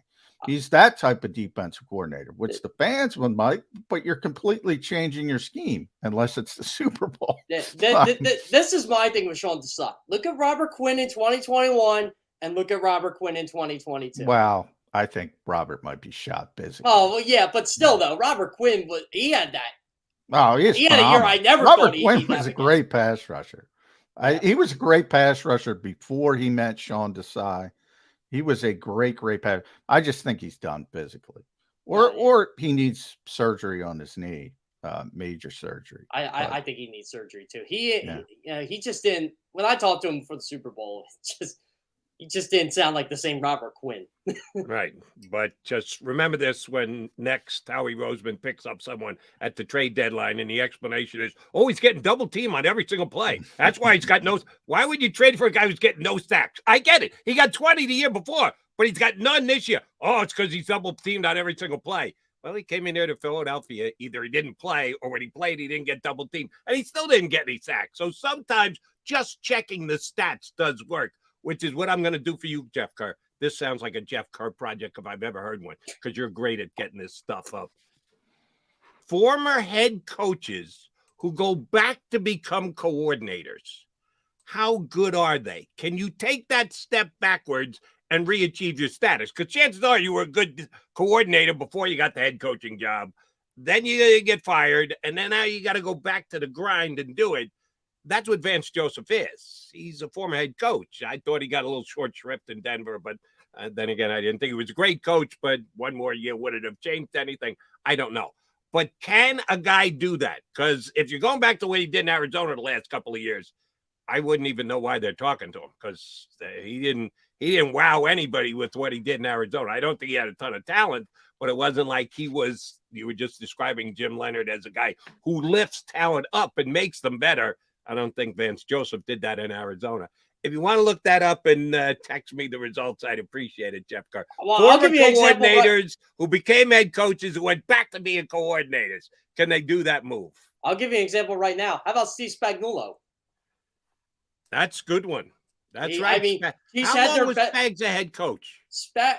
He's that type of defensive coordinator, which the fans would like, but you're completely changing your scheme unless it's the Super Bowl. This is my thing with Sean Desai. Look at Robert Quinn in 2021 and look at Robert Quinn in 2022. Wow. I think Robert might be shot busy. Oh, well, yeah, but still, though, Robert Quinn, he had that. Oh, he had a year I never Robert thought Quinn was a great pass rusher. He was a great pass rusher before he met Sean Desai. He was a great pass. I just think he's done physically. Or he needs surgery on his knee, major surgery. I think he needs surgery, too. He just didn't – when I talked to him for the Super Bowl, he just didn't sound like the same Robert Quinn. Right. But just remember this when next Howie Roseman picks up someone at the trade deadline and the explanation is, he's getting double team on every single play. That's why he's got no – why would you trade for a guy who's getting no sacks? I get it. He got 20 the year before, but he's got none this year. Oh, it's because he's double teamed on every single play. Well, he came in here to Philadelphia. Either he didn't play or when he played, he didn't get double teamed. And he still didn't get any sacks. So sometimes just checking the stats does work, which is what I'm going to do for you, Jeff Kerr. This sounds like a Jeff Kerr project if I've ever heard one, because you're great at getting this stuff up. Former head coaches who go back to become coordinators, how good are they? Can you take that step backwards and re-achieve your status? Because chances are you were a good coordinator before you got the head coaching job. Then you get fired, and then now you got to go back to the grind and do it. That's what Vance Joseph is. He's a former head coach. I thought he got a little short shrift in Denver, but then again, I didn't think he was a great coach, but one more year, would it have changed anything? I don't know. But can a guy do that? Because if you're going back to what he did in Arizona the last couple of years, I wouldn't even know why they're talking to him, because he didn't wow anybody with what he did in Arizona. I don't think he had a ton of talent, but it wasn't like you were just describing Jim Leonard as a guy who lifts talent up and makes them better. I don't think Vance Joseph did that in Arizona. If you want to look that up and text me the results, I'd appreciate it, Jeff Kerr. Well, Former coordinators who became head coaches who went back to being coordinators. Can they do that move? I'll give you an example right now. How about Steve Spagnuolo? That's a good one. That's right. I mean, he's How had long their was Spags a head coach?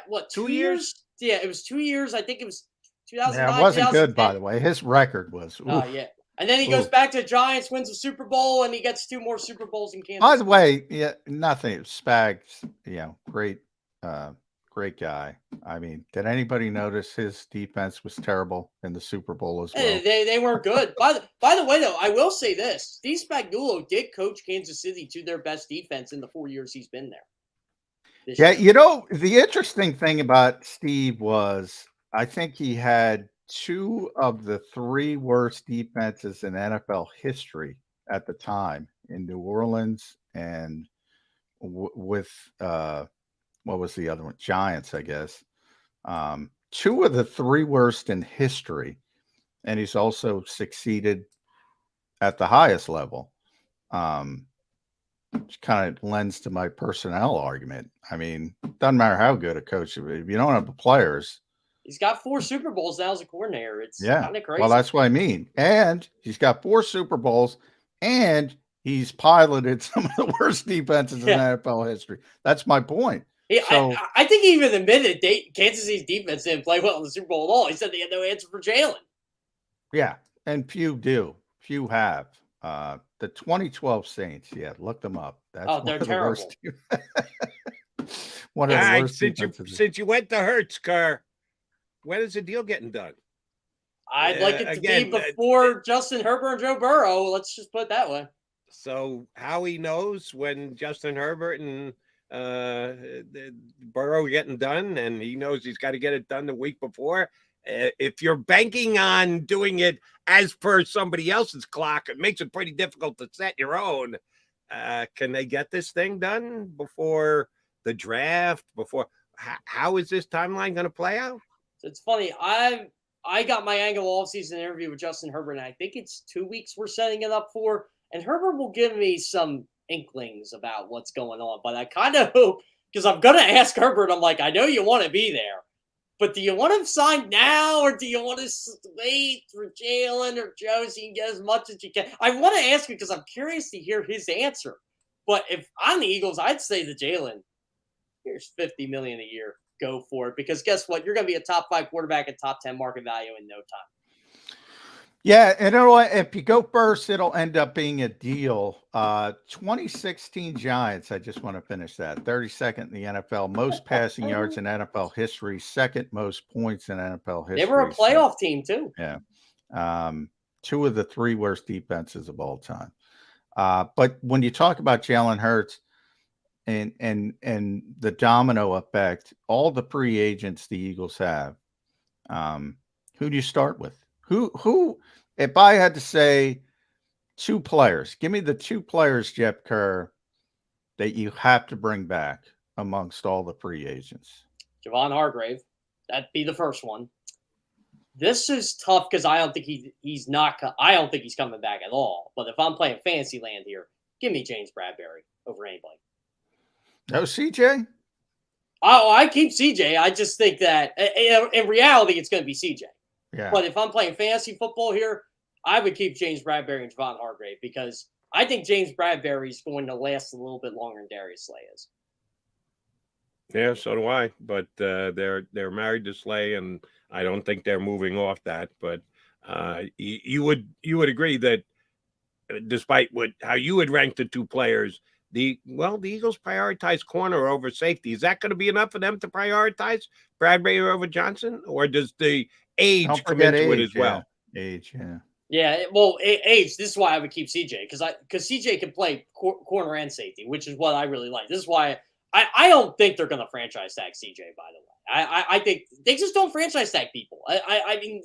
What, 2 years? Yeah, it was 2 years. I think it was 2009. Yeah, it wasn't good, by the way. His record was. Oh, yeah. And then he goes back to Giants, wins a Super Bowl, and he gets 2 more Super Bowls in Kansas. By the way, yeah, nothing. Spags, great guy. I mean, did anybody notice his defense was terrible in the Super Bowl as well? They weren't good. By the way, though, I will say this: Steve Spagnuolo did coach Kansas City to their best defense in the 4 years he's been there. Yeah, the interesting thing about Steve was I think he had 2 of the 3 worst defenses in NFL history at the time in New Orleans and with what was the other one? Giants, I guess. 2 of the 3 worst in history. And he's also succeeded at the highest level. Which kind of lends to my personnel argument. I mean, doesn't matter how good a coach, if you don't have the players. He's got 4 Super Bowls now as a coordinator. It's kind of crazy. Well, that's what I mean. And he's got 4 Super Bowls, and he's piloted some of the worst defenses in NFL history. That's my point. Yeah, so, I think he even admitted Kansas City's defense didn't play well in the Super Bowl at all. He said they had no answer for Jalen. Yeah, and few do. Few have. The 2012 Saints, look them up. That's they're terrible. One of the worst since you went to Hurts, Kerr, when is the deal getting done? I'd like it to be before Justin Herbert and Joe Burrow. Let's just put it that way. So Howie knows when Justin Herbert and Burrow getting done, and he knows he's got to get it done the week before. If you're banking on doing it as per somebody else's clock, it makes it pretty difficult to set your own. Can they get this thing done before the draft? How is this timeline going to play out? It's funny. I got my annual off-season interview with Justin Herbert, and I think it's 2 weeks we're setting it up for. And Herbert will give me some inklings about what's going on. But I kind of hope, because I'm going to ask Herbert, I'm like, I know you want to be there, but do you want to sign now, or do you want to wait for Jalen or Joe so you can get as much as you can? I want to ask him because I'm curious to hear his answer. But if I'm the Eagles, I'd say to Jalen, here's $50 million a year. Go for it, because guess what? You're going to be a top 5 quarterback at top 10 market value in no time. Yeah, and if you go first, it'll end up being a deal. 2016 Giants, I just want to finish that. 32nd in the NFL, most passing yards in NFL history, 2nd most points in NFL history. They were a playoff team too. Yeah. 2 of the 3 worst defenses of all time. But when you talk about Jalen Hurts and the domino effect, all the free agents the Eagles have, who do you start with? Who, if I had to say 2 players, give me the 2 players, Jeff Kerr, that you have to bring back amongst all the free agents. Javon Hargrave, that'd be the first one. This is tough because I don't think he's coming back at all. But if I'm playing fantasy land here, give me James Bradberry over anybody. No CJ? Oh, I keep CJ. I just think that in reality, it's going to be CJ. Yeah. But if I'm playing fantasy football here, I would keep James Bradberry and Javon Hargrave, because I think James Bradberry is going to last a little bit longer than Darius Slay is. Yeah, so do I. But they're married to Slay, and I don't think they're moving off that. But you would agree that despite how you would rank the 2 players, the Eagles prioritize corner over safety. Is that going to be enough for them to prioritize Bradbury over Johnson, or does the age come into it as well? Age, yeah. Yeah, well, age. This is why I would keep CJ, because CJ can play corner and safety, which is what I really like. This is why I don't think they're going to franchise tag CJ. By the way, I think they just don't franchise tag people. I mean,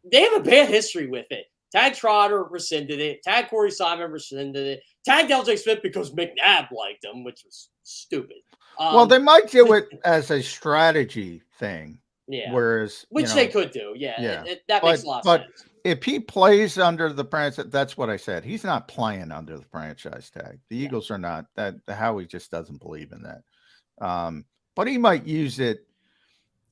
they have a bad history with it. Tag Trotter rescinded it. Tag Corey Simon rescinded it. Tagged LJ Smith because McNabb liked him, which was stupid. Well, they might do it as a strategy thing. Yeah. Whereas, which they could do. Yeah. That makes a lot of sense. If he plays under the franchise, that's what I said. He's not playing under the franchise tag. The Eagles are not. That Howie just doesn't believe in that. But he might use it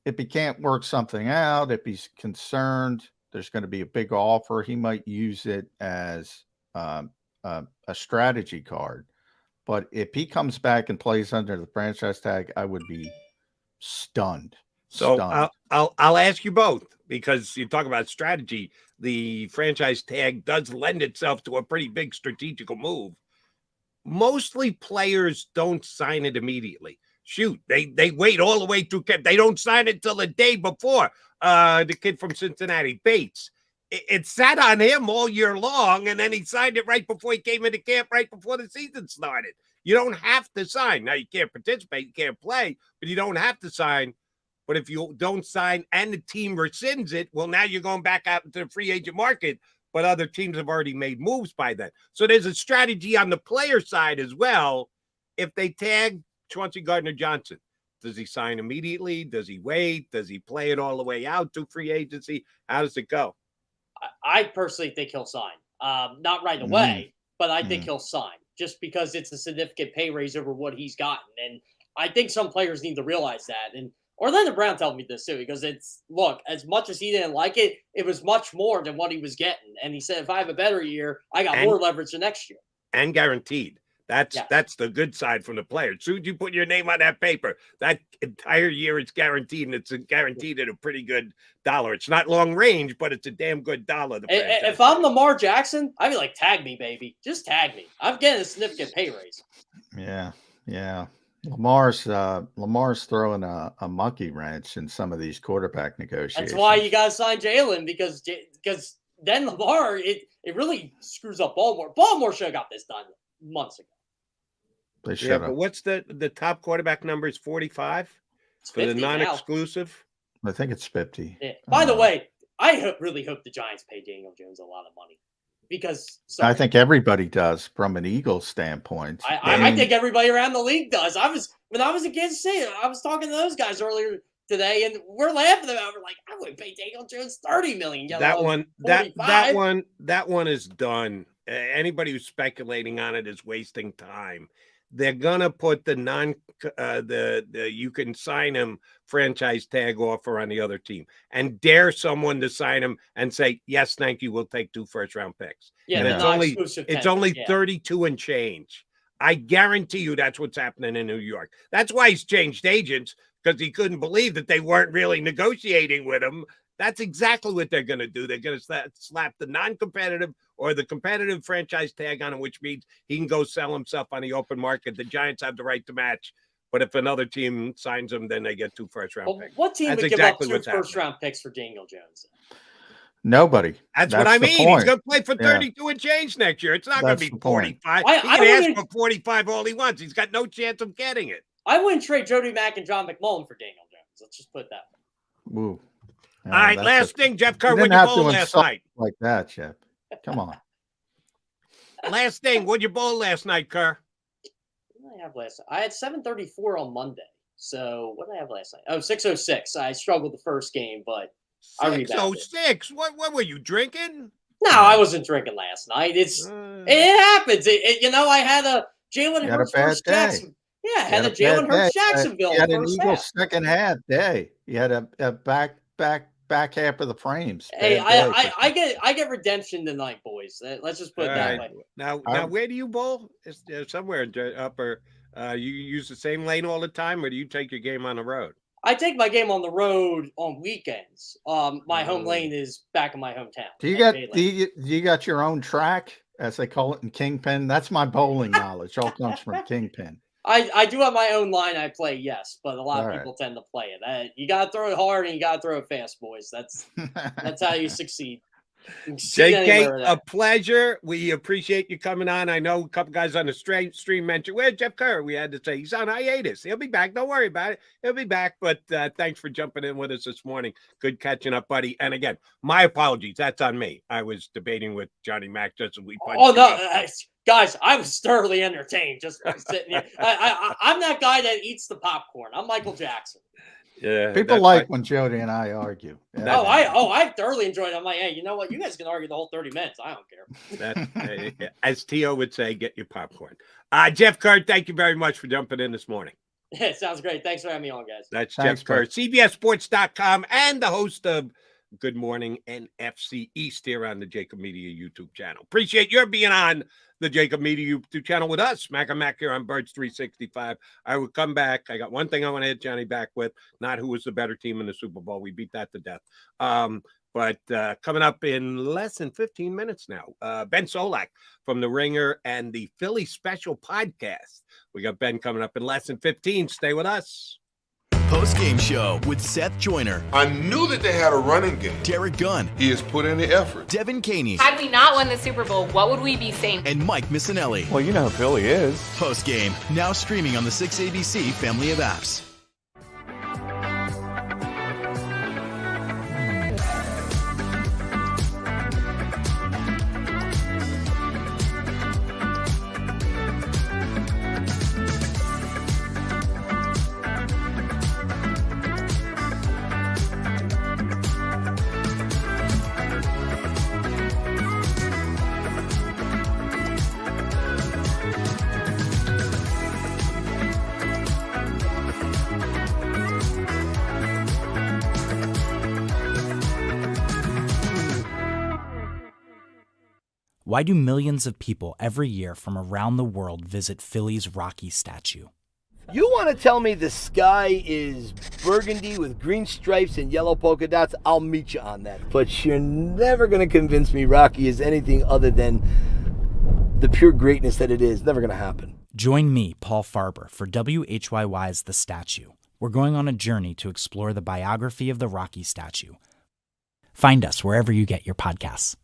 if he can't work something out. If he's concerned there's going to be a big offer, he might use it as a strategy card. But if he comes back and plays under the franchise tag, I would be stunned. So I'll ask you both, because you talk about strategy. The franchise tag does lend itself to a pretty big strategical move. Mostly players don't sign it immediately. Shoot, they wait all the way through camp. They don't sign it till the day before. The kid from Cincinnati, Bates, it sat on him all year long, and then he signed it right before he came into camp, right before the season started. You don't have to sign. Now, you can't participate, you can't play, but you don't have to sign. But if you don't sign and the team rescinds it, well, now you're going back out into the free agent market, but other teams have already made moves by then. So there's a strategy on the player side as well. If they tag Chauncey Gardner-Johnson, does he sign immediately? Does he wait? Does he play it all the way out to free agency? How does it go? I personally think he'll sign. Not right away, but I think he'll sign just because it's a significant pay raise over what he's gotten. And I think some players need to realize that. And Orlando Brown told me this too, because look, as much as he didn't like it, it was much more than what he was getting. And he said, if I have a better year, I got more leverage the next year. And guaranteed. That's the good side from the player. As soon as you put your name on that paper, that entire year is guaranteed, and it's guaranteed at a pretty good dollar. It's not long range, but it's a damn good dollar. If I'm Lamar Jackson, I'd be like, tag me, baby. Just tag me. I'm getting a significant pay raise. Yeah. Lamar's throwing a monkey wrench in some of these quarterback negotiations. That's why you got to sign Jalen, because then Lamar, it really screws up Baltimore. Baltimore should have got this done months ago. They should have. But what's the top quarterback number is 45 for the non-exclusive? I think it's 50. Yeah. By the way, I really hope the Giants pay Daniel Jones a lot of money, because I think everybody does from an Eagles standpoint. I think everybody around the league does. When I was in Kansas City, I was talking to those guys earlier today, and we're laughing about it. We're like, I wouldn't pay Daniel Jones $30 million. That one is done. Anybody who's speculating on it is wasting time. They're gonna put the you can sign him franchise tag offer on the other team and dare someone to sign him and say, yes, thank you, we'll take 2 first-round picks. Yeah, and it's only 32 and change. I guarantee you that's what's happening in New York. That's why he's changed agents, because he couldn't believe that they weren't really negotiating with him. That's exactly what they're going to do. They're going to slap the non-competitive or the competitive franchise tag on him, which means he can go sell himself on the open market. The Giants have the right to match. But if another team signs him, then they get 2 first-round picks. What team would give up 2 first-round picks for Daniel Jones? Nobody. That's what I mean. He's going to play for 32 and change next year. It's not going to be 45. He can ask for 45 all he wants. He's got no chance of getting it. I wouldn't trade Jody Mack and John McMullen for Daniel Jones. Let's just put that way. Woo. All right, last thing, Jeff Kerr, what'd you bowl last night? Like that, Jeff. Come on. Last thing, what'd you bowl last night, Kerr? What did I have last night? I had 734 on Monday. So what did I have last night? Oh, 606. I struggled the first game, but I rebounded. 606? What were you drinking? No, I wasn't drinking last night. It happens. I had a Jalen Hurts versus Jackson. Yeah, I had a Jalen Hurts Jacksonville. You had an Eagles second half day. You had a back half of the frames. Hey, I get redemption tonight, boys. Let's just put it that way. Now, where do you bowl? Is somewhere in the upper. You use the same lane all the time, or do you take your game on the road? I take my game on the road on weekends. My home lane is back in my hometown. Do you got your own track, as they call it in Kingpin? That's my bowling knowledge. All comes from Kingpin. I do have my own line I play, yes, but a lot of people tend to play it. You got to throw it hard and you got to throw it fast, boys. That's how you succeed. JK, a pleasure. We appreciate you coming on. I know a couple guys on the stream mentioned, where's Jeff Kerr? We had to say he's on hiatus. He'll be back. Don't worry about it. He'll be back. But thanks for jumping in with us this morning. Good catching up, buddy. And again, my apologies. That's on me. I was debating with Johnny Mac just as we punched. Oh, no. Guys, I was thoroughly entertained just sitting here. I'm that guy that eats the popcorn. I'm Michael Jackson. Yeah, people like when Jody and I argue. Yeah. I thoroughly enjoyed it. I'm like, hey, you know what? You guys can argue the whole 30 minutes. I don't care. As Tio would say, get your popcorn. Jeff Kerr, thank you very much for jumping in this morning. Yeah, sounds great. Thanks for having me on, guys. Jeff Kerr, CBSSports.com, and the host of Good Morning NFC East here on the JAKIB Media YouTube channel. Appreciate your being on the JAKIB Media YouTube channel with us. Mac and Mac here on Birds 365. I would come back. I got one thing I want to hit Johnny back with, not who was the better team in the Super Bowl. We beat that to death. But coming up in less than 15 minutes now, Ben Solak from The Ringer and the Philly Special Podcast. We got Ben coming up in less than 15. Stay with us. Post-game show with Seth Joyner. I knew that they had a running game. Derek Gunn. He has put in the effort. Devin Caney. Had we not won the Super Bowl, what would we be saying? And Mike Missinelli. Well, you know who Philly is. Post-game, now streaming on the 6ABC family of apps. Why do millions of people every year from around the world visit Philly's Rocky statue? You want to tell me the sky is burgundy with green stripes and yellow polka dots? I'll meet you on that. But you're never going to convince me Rocky is anything other than the pure greatness that it is. Never going to happen. Join me, Paul Farber, for WHYY's The Statue. We're going on a journey to explore the biography of the Rocky statue. Find us wherever you get your podcasts.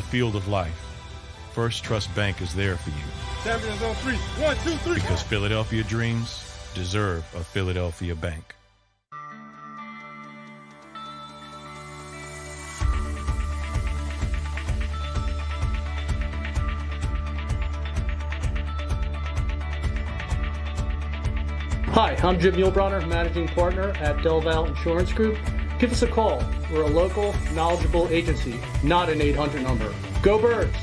Field of life, First Trust Bank is there for you. Champions on 3. 1, 2, 3. Because Philadelphia dreams deserve a Philadelphia bank. Hi, I'm Jim Muehlbronner, Managing Partner at Del Valle Insurance Group. Give us a call. We're a local, knowledgeable agency, not an 800 number. Go Birds!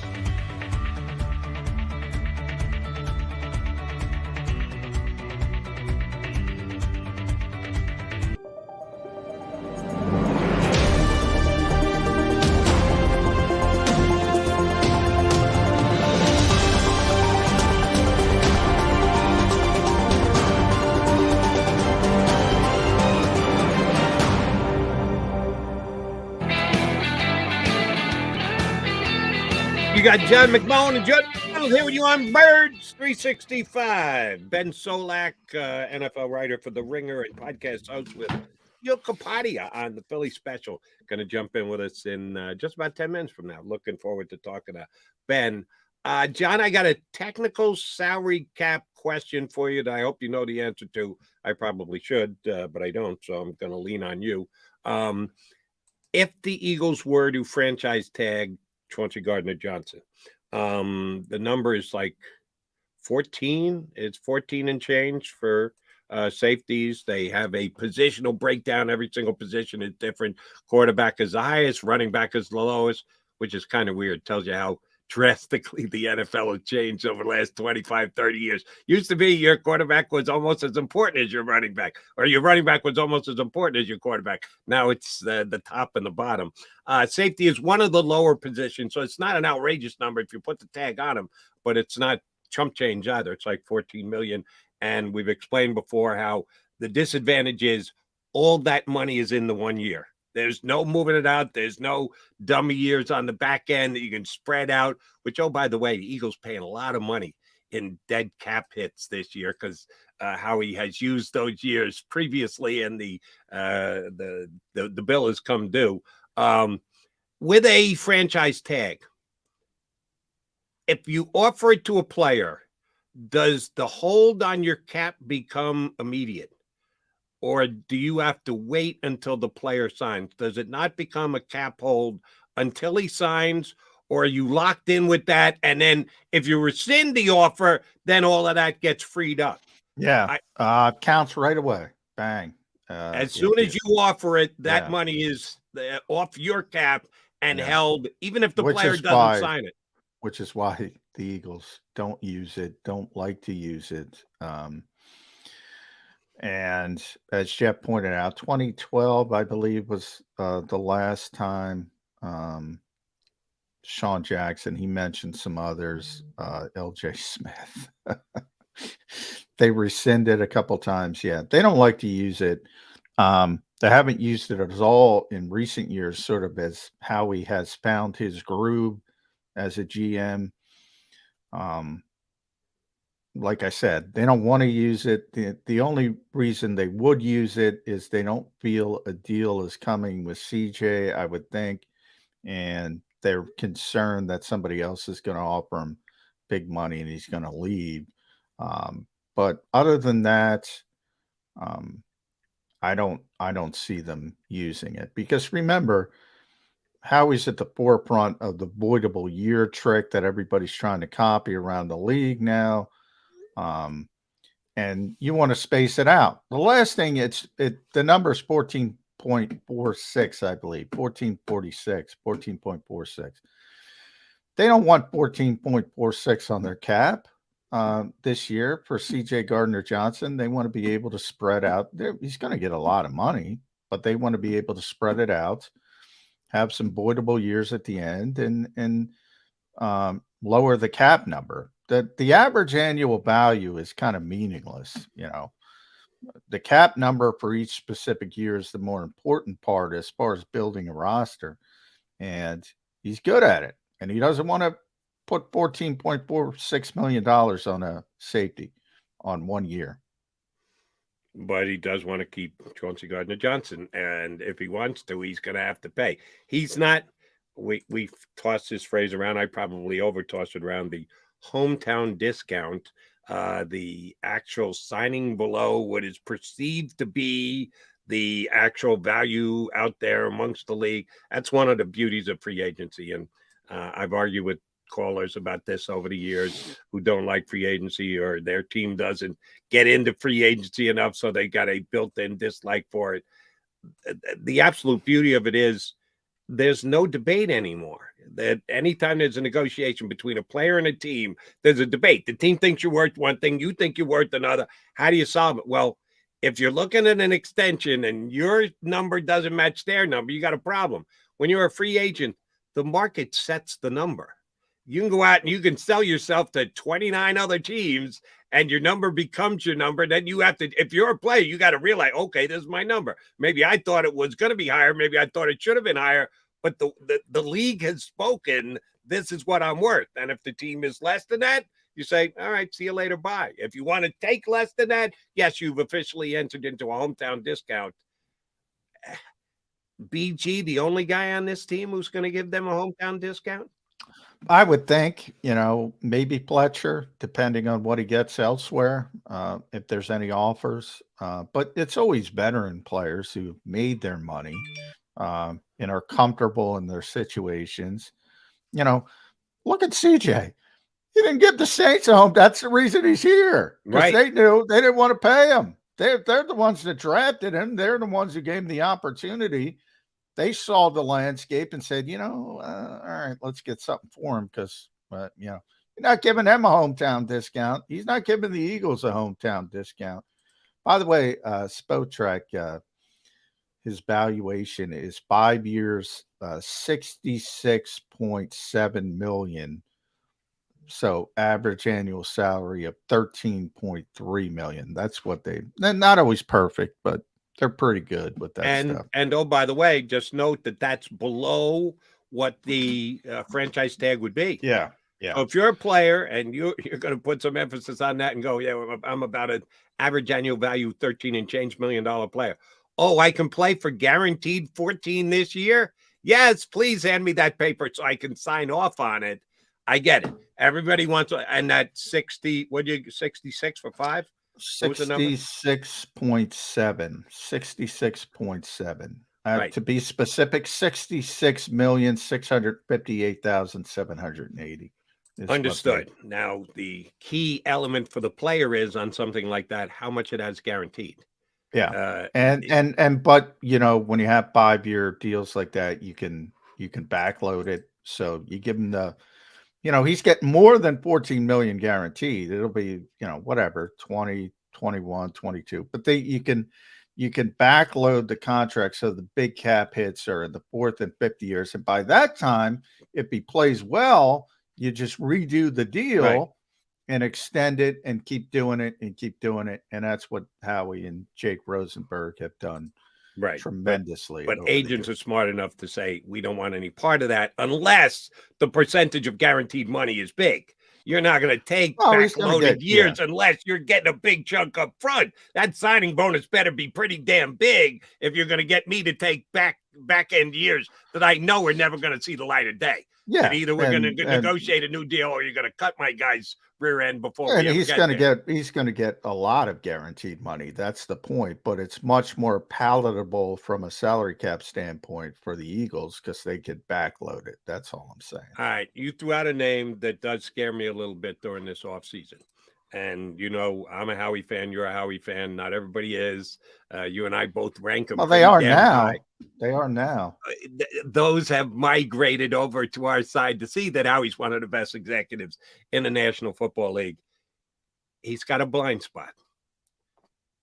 You got John McMullen and John McMullen here with you on Birds 365. Ben Solak, NFL writer for The Ringer and podcast host with Yo Capadia on the Philly Special. Going to jump in with us in just about 10 minutes from now. Looking forward to talking to Ben. John, I got a technical salary cap question for you that I hope you know the answer to. I probably should, but I don't, so I'm going to lean on you. If the Eagles were to franchise tag Chauncey Gardner-Johnson, the number is like 14. It's 14 and change for safeties. They have a positional breakdown. Every single position is different. Quarterback is the highest, running back is the lowest, which is kind of weird. Tells you how drastically the NFL has changed over the last 25, 30 years. Used to be your quarterback was almost as important as your running back, or your running back was almost as important as your quarterback. Now it's the top and the bottom. Safety is one of the lower positions, so it's not an outrageous number if you put the tag on them, but it's not chump change either. It's like 14 million. And we've explained before how the disadvantage is all that money is in the 1 year. There's no moving it out. There's no dummy years on the back end that you can spread out, which, oh, by the way, the Eagles paying a lot of money in dead cap hits this year because how he has used those years previously, and the bill has come due. With a franchise tag, if you offer it to a player, does the hold on your cap become immediate? Or do you have to wait until the player signs? Does it not become a cap hold until he signs? Or are you locked in with that? And then if you rescind the offer, then all of that gets freed up. Yeah. Counts right away. Bang. As soon as you offer it, that money is off your cap and held, even if the player doesn't sign it. Which is why the Eagles don't use it, don't like to use it. And as Jeff pointed out, 2012, I believe, was the last time Sean Jackson, he mentioned some others, LJ Smith. They rescinded a couple times. Yeah, they don't like to use it. They haven't used it at all in recent years, sort of as how he has found his groove as a GM. Like I said, they don't want to use it. The only reason they would use it is they don't feel a deal is coming with CJ, I would think. And they're concerned that somebody else is going to offer him big money and he's going to leave. But other than that, I don't see them using it, because remember, Howie's at the forefront of the voidable year trick that everybody's trying to copy around the league now. And you want to space it out. The last thing, the number is 14.46, I believe, 14.46. They don't want 14.46 on their cap this year for CJ Gardner-Johnson. They want to be able to spread out. He's going to get a lot of money, but they want to be able to spread it out, have some voidable years at the end, and lower the cap number. The average annual value is kind of meaningless. The cap number for each specific year is the more important part as far as building a roster, and he's good at it. And he doesn't want to put $14.46 million on a safety on 1 year. But he does want to keep Chauncey Gardner-Johnson, and if he wants to, he's going to have to pay. He's not. We've tossed this phrase around. I probably over-tossed it around, the hometown discount, the actual signing below what is perceived to be the actual value out there amongst the league. That's one of the beauties of free agency, and I've argued with callers about this over the years who don't like free agency, or their team doesn't get into free agency enough, so they got a built-in dislike for it. The absolute beauty of it is there's no debate anymore. That anytime there's a negotiation between a player and a team, there's a debate. The team thinks you're worth one thing, you think you're worth another. How do you solve it? Well, if you're looking at an extension and your number doesn't match their number, you got a problem. When you're a free agent, the market sets the number. You can go out and you can sell yourself to 29 other teams, and your number becomes your number. Then you have to, if you're a player, you got to realize, okay, this is my number. Maybe I thought it was going to be higher. Maybe I thought it should have been higher. But the league has spoken, this is what I'm worth. And if the team is less than that, you say, all right, see you later, bye. If you want to take less than that, yes, you've officially entered into a hometown discount. BG, the only guy on this team who's going to give them a hometown discount? I would think, maybe Fletcher, depending on what he gets elsewhere, if there's any offers. But it's always veteran players who made their money and are comfortable in their situations. Look at CJ. He didn't give the Saints a home. That's the reason he's here. Because they knew they didn't want to pay him. They're the ones that drafted him. They're the ones who gave him the opportunity. They saw the landscape and said, all right, let's get something for him because, you're not giving them a hometown discount. He's not giving the Eagles a hometown discount. By the way, Spotrac, his valuation is 5 years, $66.7 million. So average annual salary of $13.3 million. That's what they're not always perfect, but they're pretty good with that stuff. And oh, by the way, just note that that's below what the franchise tag would be. Yeah. Yeah. So if you're a player and you're going to put some emphasis on that and go, yeah, I'm about an average annual value 13 and change $1 million player. Oh, I can play for guaranteed 14 this year. Yes, please hand me that paper so I can sign off on it. I get it. Everybody wants, and that 60, what do you 66 for 5? 66.7. 66.7. Right. To be specific, 66,658,780. Understood. Now, the key element for the player is on something like that, how much it has guaranteed. Yeah. But when you have 5-year deals like that, you can backload it. So you give him the, he's getting more than 14 million guaranteed. It'll be, whatever, 20, 21, 22. But you can backload the contract so the big cap hits are in the 4th and 5th years. And by that time, if he plays well, you just redo the deal and extend it and keep doing it and keep doing it. And that's what Howie and Jake Rosenberg have done tremendously. But agents are smart enough to say, we don't want any part of that unless the percentage of guaranteed money is big. You're not going to take backloaded years unless you're getting a big chunk up front. That signing bonus better be pretty damn big if you're going to get me to take back end years that I know are never going to see the light of day. Yeah, and either we're going to negotiate a new deal or you're going to cut my guy's rear end before. And he's going to get a lot of guaranteed money. That's the point. But it's much more palatable from a salary cap standpoint for the Eagles because they could backload it. That's all I'm saying. All right, you threw out a name that does scare me a little bit during this offseason. And, I'm a Howie fan. You're a Howie fan. Not everybody is. You and I both rank them. Well, they are now. High. They are now. Those have migrated over to our side to see that Howie's one of the best executives in the National Football League. He's got a blind spot.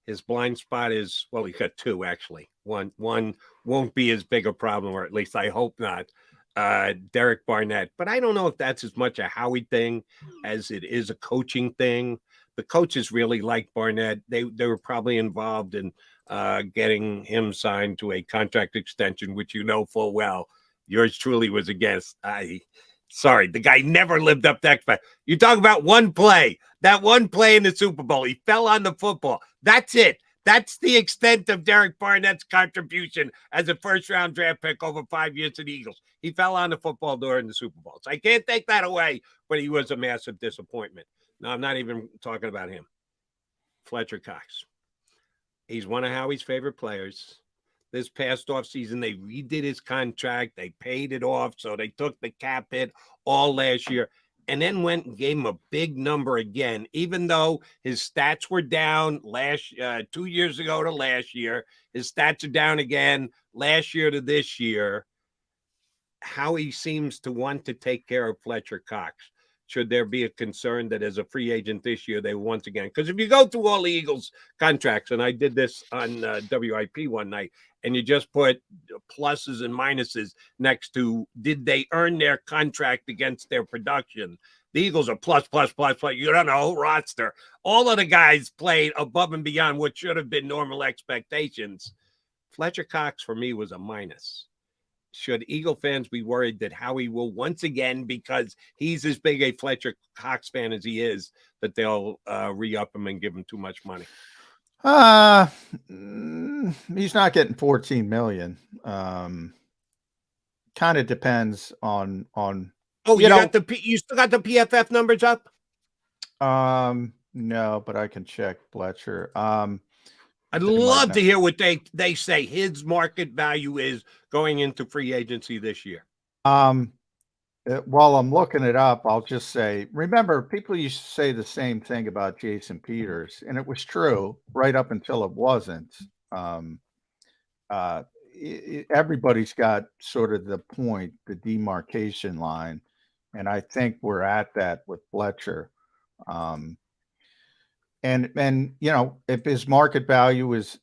His blind spot is, well, he's got two, actually. One won't be as big a problem, or at least I hope not. Derek Barnett, but I don't know if that's as much a Howie thing as it is a coaching thing. The coaches really like Barnett. They were probably involved in getting him signed to a contract extension, which full well. Yours truly was against. Sorry, the guy never lived up to that. You talk about one play, that one play in the Super Bowl. He fell on the football. That's it. That's the extent of Derek Barnett's contribution as a first-round draft pick over 5 years to the Eagles. He fell on the football during the Super Bowl. So I can't take that away, but he was a massive disappointment. No, I'm not even talking about him. Fletcher Cox. He's one of Howie's favorite players. This past offseason, they redid his contract. They paid it off, so they took the cap hit all last year. And then went and gave him a big number again, even though his stats were down 2 years ago to last year. His stats are down again last year to this year. Howie seems to want to take care of Fletcher Cox. Should there be a concern that as a free agent this year, they once again, because if you go through all the Eagles contracts, and I did this on WIP one night, and you just put pluses and minuses next to did they earn their contract against their production. The Eagles are plus. You don't know, whole roster. All of the guys played above and beyond what should have been normal expectations. Fletcher Cox, for me, was a minus. Should Eagle fans be worried that Howie will once again, because he's as big a Fletcher Cox fan as he is, that they'll re-up him and give him too much money? He's not getting 14 million. Kind of depends on. Oh, you still got the PFF numbers up? No, but I can check Fletcher. I'd love to hear what they say his market value is going into free agency this year. While I'm looking it up, I'll just say, remember, people used to say the same thing about Jason Peters, and it was true right up until it wasn't. Everybody's got sort of the point, the demarcation line, and I think we're at that with Fletcher. And you know, if his market value is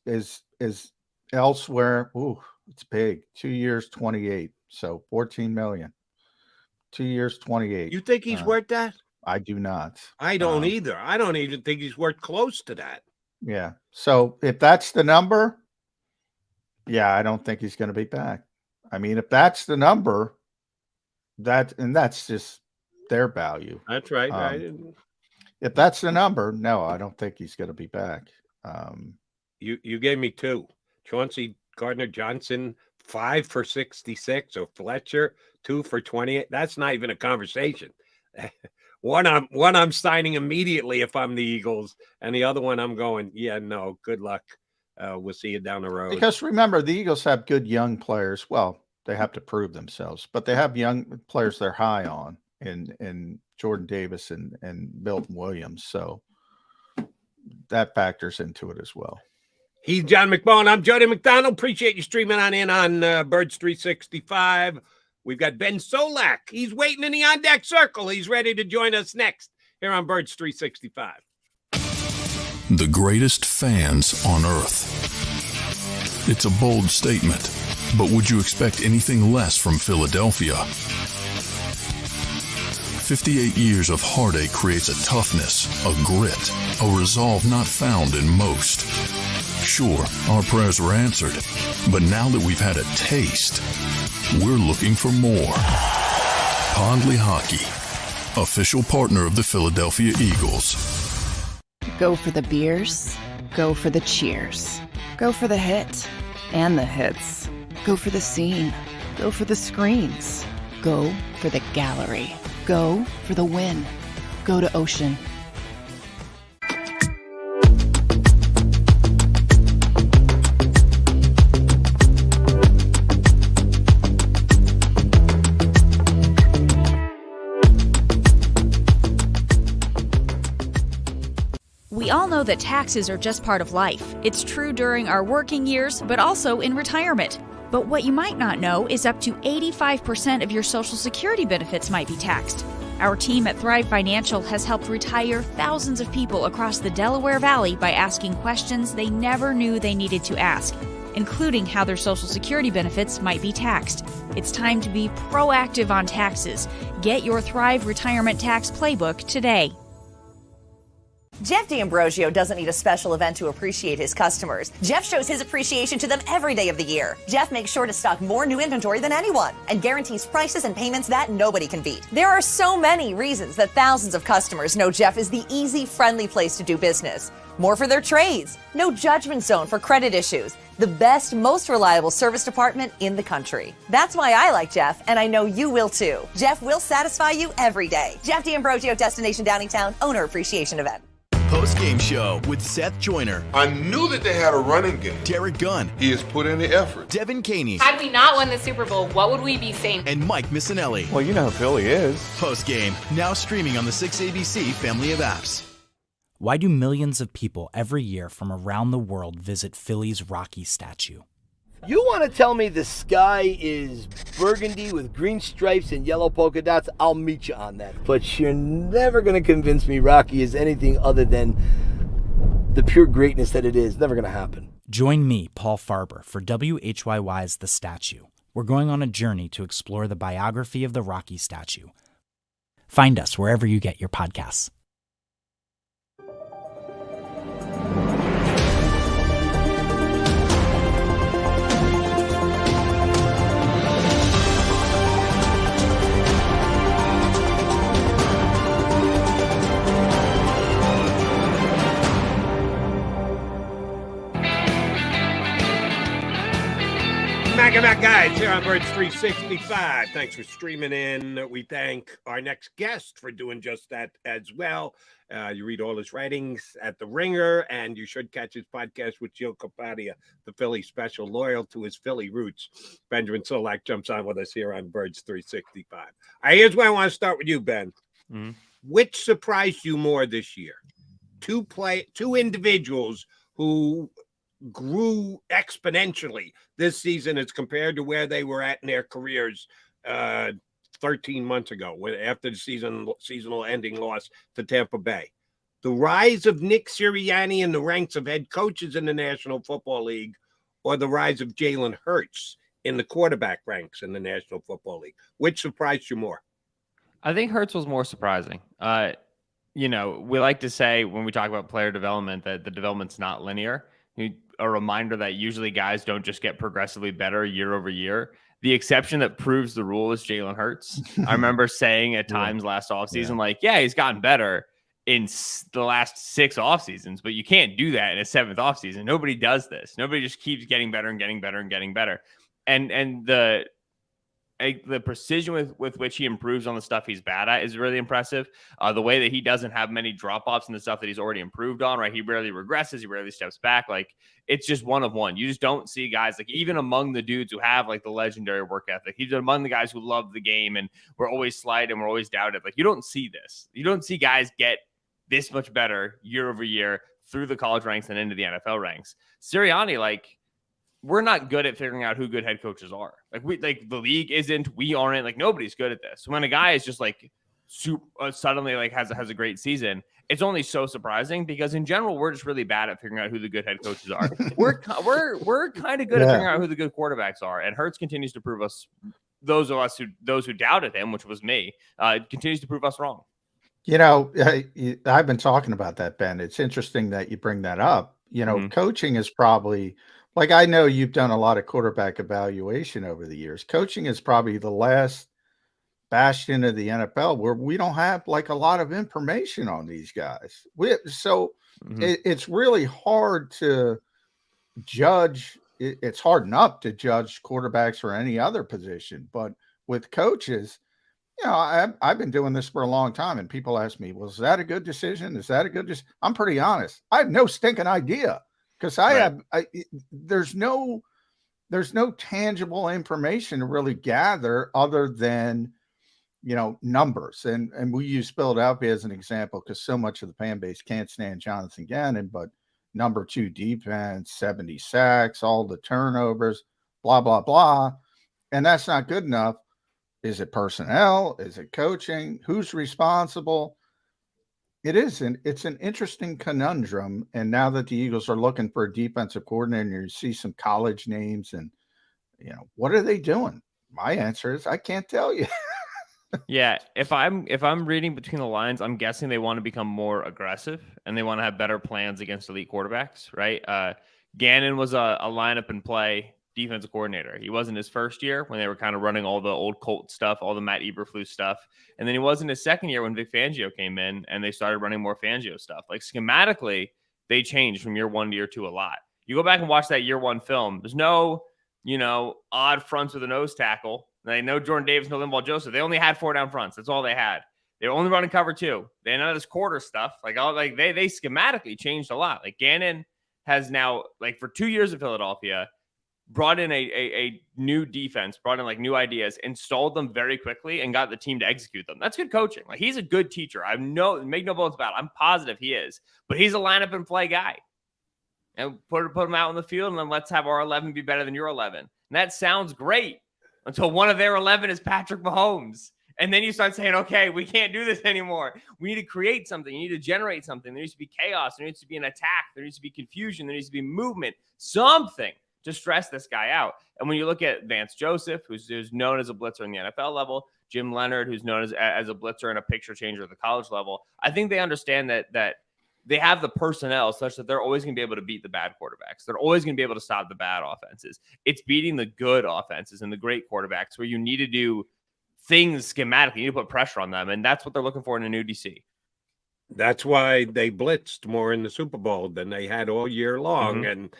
elsewhere, ooh, it's big. 2 years, 28, so 14 million. 2 years, 28. You think he's worth that? I do not. I don't either. I don't even think he's worth close to that. Yeah. So if that's the number, yeah, I don't think he's going to be back. I mean, if that's the number, that's just their value. That's right. If that's the number, no, I don't think he's going to be back. You gave me two. Chauncey Gardner-Johnson, 5 for 66, or Fletcher, 2 for 28. That's not even a conversation. One I'm signing immediately if I'm the Eagles, and the other one I'm going, yeah, no, good luck. We'll see you down the road. Because remember, the Eagles have good young players. Well, they have to prove themselves, but they have young players they're high on in Jordan Davis and Milton Williams. So that factors into it as well. He's John McMullen. I'm Jody McDonald. Appreciate you streaming in on Birds 365. We've got Ben Solak. He's waiting in the on-deck circle. He's ready to join us next here on Birds 365. The greatest fans on earth. It's a bold statement, but would you expect anything less from Philadelphia? 58 years of heartache creates a toughness, a grit, a resolve not found in most. Sure, our prayers were answered, but now that we've had a taste, we're looking for more. Pondley Hockey, official partner of the Philadelphia Eagles. Go for the beers, go for the cheers, go for the hit and the hits, go for the scene, go for the screens, go for the gallery, go for the win, go to Ocean. We all know that taxes are just part of life. It's true during our working years, but also in retirement. But what you might not know is up to 85% of your Social Security benefits might be taxed. Our team at Thrive Financial has helped retire thousands of people across the Delaware Valley by asking questions they never knew they needed to ask, including how their Social Security benefits might be taxed. It's time to be proactive on taxes. Get your Thrive Retirement Tax Playbook today. Jeff D'Ambrosio doesn't need a special event to appreciate his customers. Jeff shows his appreciation to them every day of the year. Jeff makes sure to stock more new inventory than anyone and guarantees prices and payments that nobody can beat. There are so many reasons that thousands of customers know Jeff is the easy, friendly place to do business. More for their trades. No judgment zone for credit issues. The best, most reliable service department in the country. That's why I like Jeff, and I know you will too. Jeff will satisfy you every day. Jeff D'Ambrosio, Destination Downingtown, Owner Appreciation Event. Post-game show with Seth Joyner. I knew that they had a running game. Derek Gunn. He has put in the effort. Devin Caney. Had we not won the Super Bowl, what would we be saying? And Mike Missinelli. Well, you know who Philly is. Post-game, now streaming on the 6ABC family of apps. Why do millions of people every year from around the world visit Philly's Rocky statue? You want to tell me the sky is burgundy with green stripes and yellow polka dots? I'll meet you on that. But you're never going to convince me Rocky is anything other than the pure greatness that it is. Never going to happen. Join me, Paul Farber, for WHYY's The Statue. We're going on a journey to explore the biography of the Rocky statue. Find us wherever you get your podcasts. Welcome back, guys, here on Birds 365. Thanks for streaming in. We thank our next guest for doing just that as well. You read all his writings at The Ringer, and you should catch his podcast with Joe Capadia, the Philly special, loyal to his Philly roots. Benjamin Solak jumps on with us here on Birds 365. All right, here's where I want to start with you, Ben. Mm-hmm. Which surprised you more this year? Two individuals who grew exponentially this season as compared to where they were at in their careers 13 months ago, after the seasonal ending loss to Tampa Bay. The rise of Nick Sirianni in the ranks of head coaches in the National Football League, or the rise of Jalen Hurts in the quarterback ranks in the National Football League? Which surprised you more? I think Hurts was more surprising. We like to say when we talk about player development that the development's not linear. A reminder that usually guys don't just get progressively better year over year. The exception that proves the rule is Jalen Hurts. I remember saying at times last offseason, he's gotten better in the last 6 offseasons, but you can't do that in a 7th offseason. Nobody does this. Nobody just keeps getting better and getting better and getting better. And the precision with which he improves on the stuff he's bad at is really impressive. The way that he doesn't have many drop-offs in the stuff that he's already improved on, right? He rarely regresses. He rarely steps back. It's just one of one. You just don't see guys, even among the dudes who have, the legendary work ethic. He's among the guys who love the game and we're always slighted and we're always doubted. You don't see this. You don't see guys get this much better year over year through the college ranks and into the NFL ranks. Sirianni, we're not good at figuring out who good head coaches are. The league isn't, we aren't, nobody's good at this. When a guy is just suddenly has a great season, it's only so surprising because in general, we're just really bad at figuring out who the good head coaches are. We're kind of good at figuring out who the good quarterbacks are. And Hurts continues to prove us, those who doubted him, which was me, continues to prove us wrong. I've been talking about that, Ben. It's interesting that you bring that up. Coaching is probably, I know you've done a lot of quarterback evaluation over the years. Coaching is probably the last bastion of the NFL where we don't have a lot of information on these guys. It's really hard to judge. It's hard enough to judge quarterbacks or any other position, but with coaches, I've been doing this for a long time, and people ask me, "Well, is that a good decision? Is that a good decision?" I'm pretty honest. I have no stinking idea. Because there's no tangible information to really gather other than, numbers. And we use Philadelphia as an example because so much of the fan base can't stand Jonathan Gannon, but number 2 defense, 70 sacks, all the turnovers, blah, blah, blah. And that's not good enough. Is it personnel? Is it coaching? Who's responsible? It's an interesting conundrum. And now that the Eagles are looking for a defensive coordinator, you see some college names and, what are they doing? My answer is I can't tell you. Yeah. If I'm reading between the lines, I'm guessing they want to become more aggressive and they want to have better plans against elite quarterbacks, right? Gannon was a lineup and play defensive coordinator. He wasn't his first year when they were kind of running all the old Colt stuff, all the Matt Eberflus stuff. And then he wasn't his second year when Vic Fangio came in and they started running more Fangio stuff. Schematically, they changed from year 1 to year 2 a lot. You go back and watch that year 1 film. There's no, odd fronts with a nose tackle. No Jordan Davis, no Linval Joseph. They only had 4 down fronts. That's all they had. They were only running cover 2. They had none of this quarter stuff. They schematically changed a lot. Gannon has now, for 2 years of Philadelphia, brought in a new defense, brought in new ideas, installed them very quickly, and got the team to execute them. That's good coaching. He's a good teacher. Make no bones about it. I'm positive he is. But he's a lineup and play guy. And put him out in the field, and then let's have our 11 be better than your 11. And that sounds great until one of their 11 is Patrick Mahomes. And then you start saying, okay, we can't do this anymore. We need to create something. You need to generate something. There needs to be chaos. There needs to be an attack. There needs to be confusion. There needs to be movement. Something to stress this guy out. And when you look at Vance Joseph, who's known as a blitzer in the NFL level, Jim Leonard, who's known as a blitzer and a picture changer at the college level, I think they understand that they have the personnel such that they're always going to be able to beat the bad quarterbacks. They're always going to be able to stop the bad offenses. It's beating the good offenses and the great quarterbacks where you need to do things schematically. You need to put pressure on them, and that's what they're looking for in a new DC. That's why they blitzed more in the Super Bowl than they had all year long. And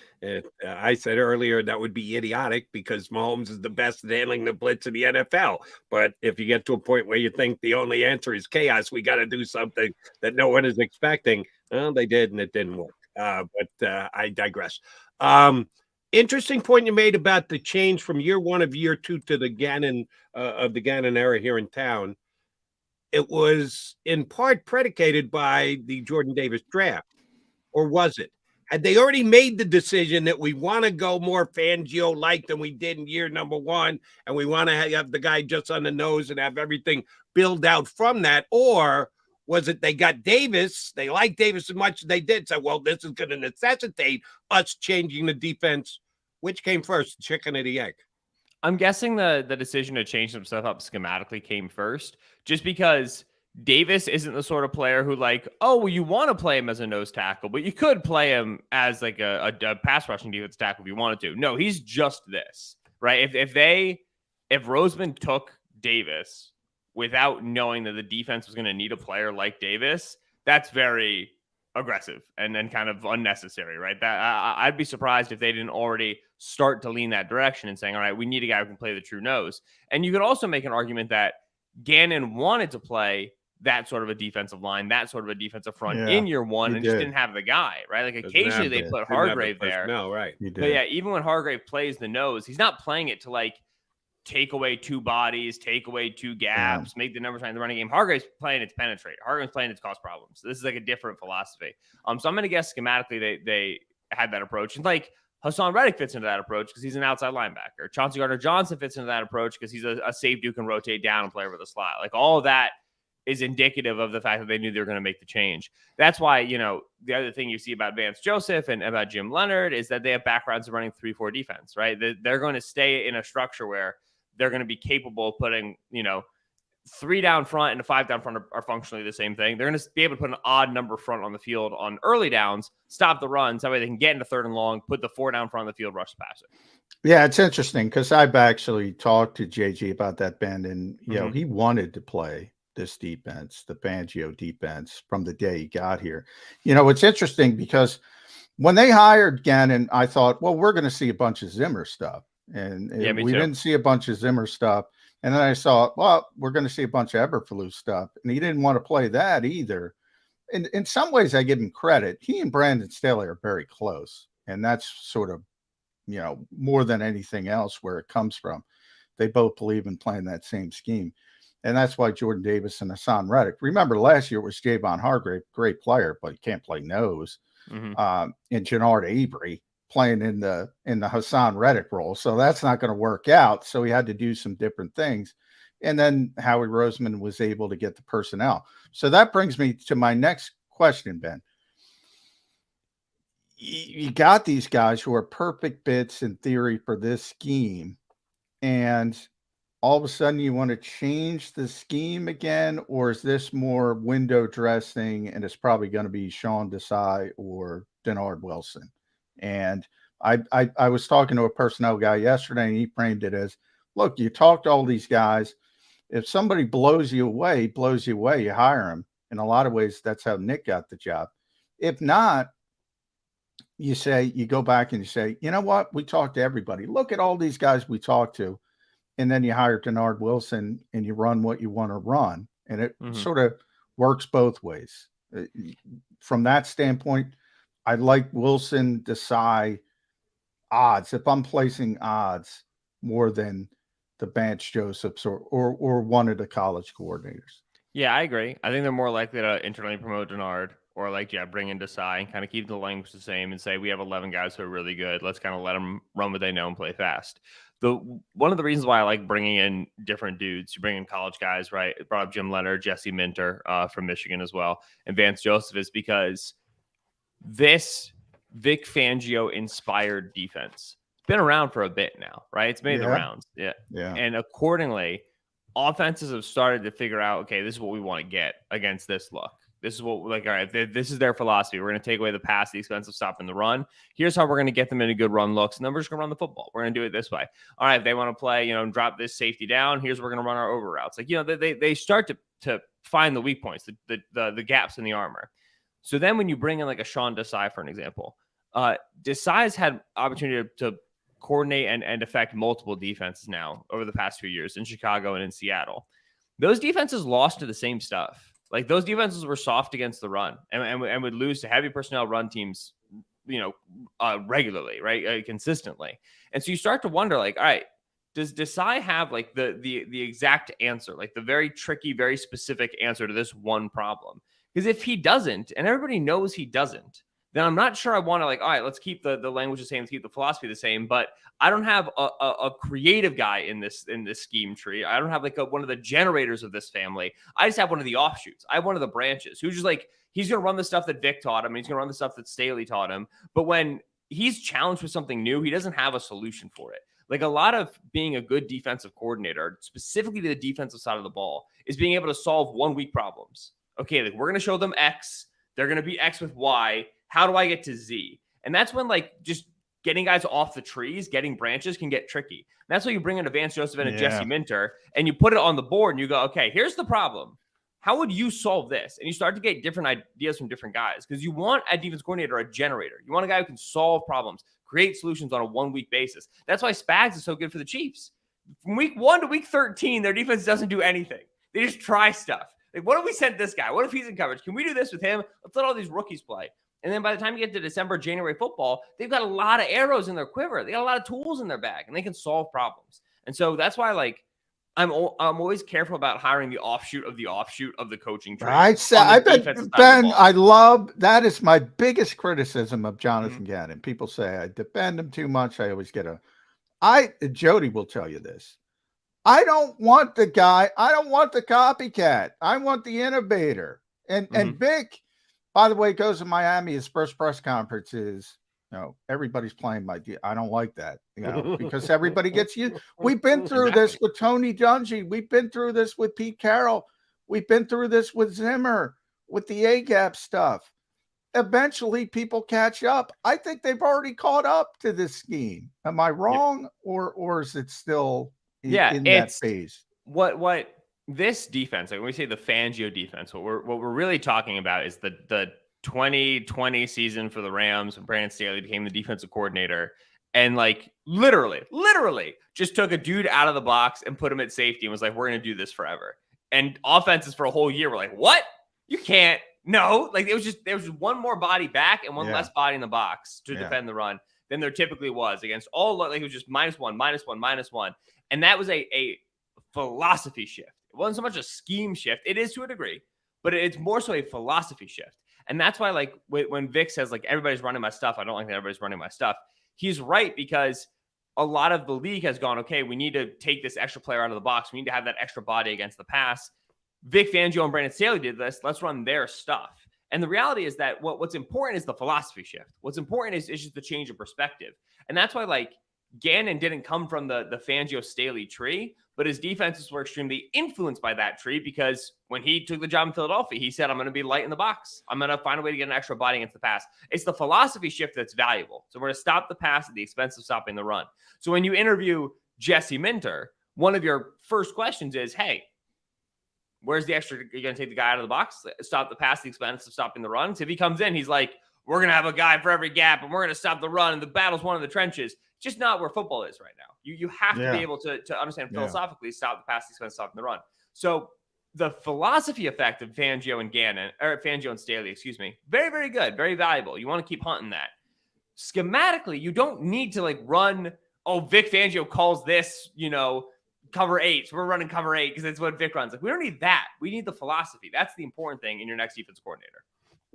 I said earlier that would be idiotic because Mahomes is the best at handling the blitz in the NFL. But if you get to a point where you think the only answer is chaos, we got to do something that no one is expecting. Well, they did, and it didn't work. But I digress. Interesting point you made about the change from year one of year two to the Gannon of the Gannon era here in town. It was in part predicated by the Jordan Davis draft, or was it? Had they already made the decision that we want to go more Fangio-like than we did in year number one, and we want to have the guy just on the nose and have everything build out from that? Or was it they got Davis, they liked Davis as much as they did, so, well, this is going to necessitate us changing the defense. Which came first, the chicken or the egg? I'm guessing the decision to change some stuff up schematically came first, just because Davis isn't the sort of player who, like, oh, well, you want to play him as a nose tackle, but you could play him as like a pass rushing defense tackle if you wanted to. No, he's just this, right? If Roseman took Davis without knowing that the defense was going to need a player like Davis, that's very aggressive and then kind of unnecessary, right? That I'd be surprised if they didn't already start to lean that direction and saying, all right, we need a guy who can play the true nose. And you could also make an argument that Gannon wanted to play that sort of a defensive line, that sort of a defensive front in year one, and just didn't have the guy, right? Like occasionally they put Hargrave there. No, right. But yeah, even when Hargrave plays the nose, he's not playing it to like take away two bodies, take away two gaps, make the numbers right in the running game. Hargrave's playing it to penetrate. Hargrave's playing it to cause problems. So this is like a different philosophy. So I'm going to guess schematically they had that approach. And like Hassan Reddick fits into that approach because he's an outside linebacker. Chauncey Gardner-Johnson fits into that approach because he's a safety who can rotate down and play over the slot. Like all of that is indicative of the fact that they knew they were going to make the change. That's why, you know, the other thing you see about Vance Joseph and about Jim Leonard is that they have backgrounds of running 3-4 defense, right? They're going to stay in a structure where they're going to be capable of putting, you know, 3 down front and a 5 down front are functionally the same thing. They're going to be able to put an odd number front on the field on early downs, stop the runs. That way they can get into 3rd and long, put the 4 down front of the field, rush the passer. Yeah, it's interesting because I've actually talked to JG about that, Ben, and, you know, he wanted to play this defense, the Fangio defense, from the day he got here. You know, it's interesting because when they hired Gannon, I thought, well, we're going to see a bunch of Zimmer stuff. And we didn't see a bunch of Zimmer stuff. And then I saw, well, we're going to see a bunch of Eberflus stuff. And he didn't want to play that either. And in some ways, I give him credit. He and Brandon Staley are very close. And that's sort of, you know, more than anything else where it comes from. They both believe in playing that same scheme. And that's why Jordan Davis and Hassan Reddick. Remember, last year was Javon Hargrave, great player, but he can't play nose. And Jannard Avery playing in the Hassan Reddick role. So that's not going to work out. So he had to do some different things. And then Howie Roseman was able to get the personnel. So that brings me to my next question, Ben. You got these guys who are perfect bits in theory for this scheme. And all of a sudden you want to change the scheme again, or is this more window dressing and it's probably going to be Sean Desai or Denard Wilson? And I was talking to a personnel guy yesterday, and he framed it as, look, you talk to all these guys. If somebody blows you away, you hire them. In a lot of ways, that's how Nick got the job. If not, you go back and you say, you know what? We talked to everybody. Look at all these guys we talked to. And then you hire Denard Wilson and you run what you want to run. And it sort of works both ways. From that standpoint, I like Wilson, Desai odds. If I'm placing odds more than the Vance Josephs or one of the college coordinators. Yeah, I agree. I think they're more likely to internally promote Denard or bring in Desai and kind of keep the language the same and say, we have 11 guys who are really good. Let's kind of let them run what they know and play fast. One of the reasons why I like bringing in different dudes, you bring in college guys, right? It brought up Jim Leonard, Jesse Minter from Michigan as well, and Vance Joseph, is because this Vic Fangio inspired defense, it's been around for a bit now, right? It's made the rounds. Yeah. And accordingly, offenses have started to figure out, okay, this is what we want to get against this look. This is what, all right, this is their philosophy. We're going to take away the pass, the expense of stopping the run. Here's how we're going to get them into good run looks. And then we're just going to run the football. We're going to do it this way. All right, if they want to play, drop this safety down, here's where we're going to run our over routes. They start to find the weak points, the gaps in the armor. So then when you bring in like a Sean Desai, for an example, Desai's had opportunity to coordinate and affect multiple defenses now over the past few years in Chicago and in Seattle. Those defenses lost to the same stuff. Like those defenses were soft against the run and would lose to heavy personnel run teams, regularly, right? Consistently. And so you start to wonder, like, all right, does Desai have like the exact answer, like the very tricky, very specific answer to this one problem? Because if he doesn't, and everybody knows he doesn't, then I'm not sure I want to like, all right, let's keep the language the same, let's keep the philosophy the same. But I don't have a creative guy in this scheme tree. I don't have like one of the generators of this family. I just have one of the offshoots. I have one of the branches who's just like, he's going to run the stuff that Vic taught him. And he's going to run the stuff that Staley taught him. But when he's challenged with something new, he doesn't have a solution for it. Like a lot of being a good defensive coordinator, specifically to the defensive side of the ball, is being able to solve 1 week problems. Okay, like we're going to show them X. They're going to be X with Y. How do I get to Z? And that's when like just getting guys off the trees, getting branches can get tricky. And that's why you bring in a Vance Joseph and a Jesse Minter and you put it on the board and you go, okay, here's the problem. How would you solve this? And you start to get different ideas from different guys because you want a defense coordinator, a generator. You want a guy who can solve problems, create solutions on a 1 week basis. That's why Spags is so good for the Chiefs. From week 1 to week 13, their defense doesn't do anything. They just try stuff. Like, what if we sent this guy? What if he's in coverage? Can we do this with him? Let's let all these rookies play. And then by the time you get to December, January football, they've got a lot of arrows in their quiver. They got a lot of tools in their bag, and they can solve problems. And so that's why, like, I'm always careful about hiring the offshoot of the coaching tree. Ben, I love that is my biggest criticism of Jonathan Gannon. People say I defend him too much. I always get Jody will tell you this. I don't want the guy. I don't want the copycat. I want the innovator. And Vic, by the way, goes to Miami. His first press conference is, everybody's playing my deal. I don't like that, because everybody gets you. We've been through this with Tony Dungy. We've been through this with Pete Carroll. We've been through this with Zimmer, with the A-gap stuff. Eventually, people catch up. I think they've already caught up to this scheme. Am I wrong, or is it still in that phase? What this defense, like when we say the Fangio defense, what we're really talking about is the 2020 season for the Rams when Brandon Staley became the defensive coordinator and like literally just took a dude out of the box and put him at safety and was like, we're going to do this forever. And offenses for a whole year were like, what? You can't. No, like there was just one more body back and one less body in the box to defend the run than there typically was against all, like it was just -1. And that was a philosophy shift. It wasn't so much a scheme shift. It is to a degree, but it's more so a philosophy shift. And that's why, like, when Vic says, like, everybody's running my stuff, I don't like that everybody's running my stuff. He's right, because a lot of the league has gone, okay, we need to take this extra player out of the box. We need to have that extra body against the pass. Vic Fangio and Brandon Staley did this. Let's run their stuff. And the reality is that what's important is the philosophy shift. What's important is just the change of perspective. And that's why, like, Gannon didn't come from the Fangio-Staley tree, but his defenses were extremely influenced by that tree because when he took the job in Philadelphia, he said, I'm going to be light in the box. I'm going to find a way to get an extra body against the pass. It's the philosophy shift that's valuable. So we're going to stop the pass at the expense of stopping the run. So when you interview Jesse Minter, one of your first questions is, hey, where's the extra? You're going to take the guy out of the box, stop the pass at the expense of stopping the run. So if he comes in, he's like, we're going to have a guy for every gap and we're going to stop the run and the battle's won in the trenches. Just not where football is right now. You have to be able to understand philosophically, stop the pass, expense, stopping the run. So the philosophy effect of Fangio and Staley, excuse me, very, very good, very valuable. You want to keep hunting that. Schematically, you don't need to like run, Vic Fangio calls this, cover 8. So we're running cover 8 because that's what Vic runs. Like, we don't need that. We need the philosophy. That's the important thing in your next defense coordinator.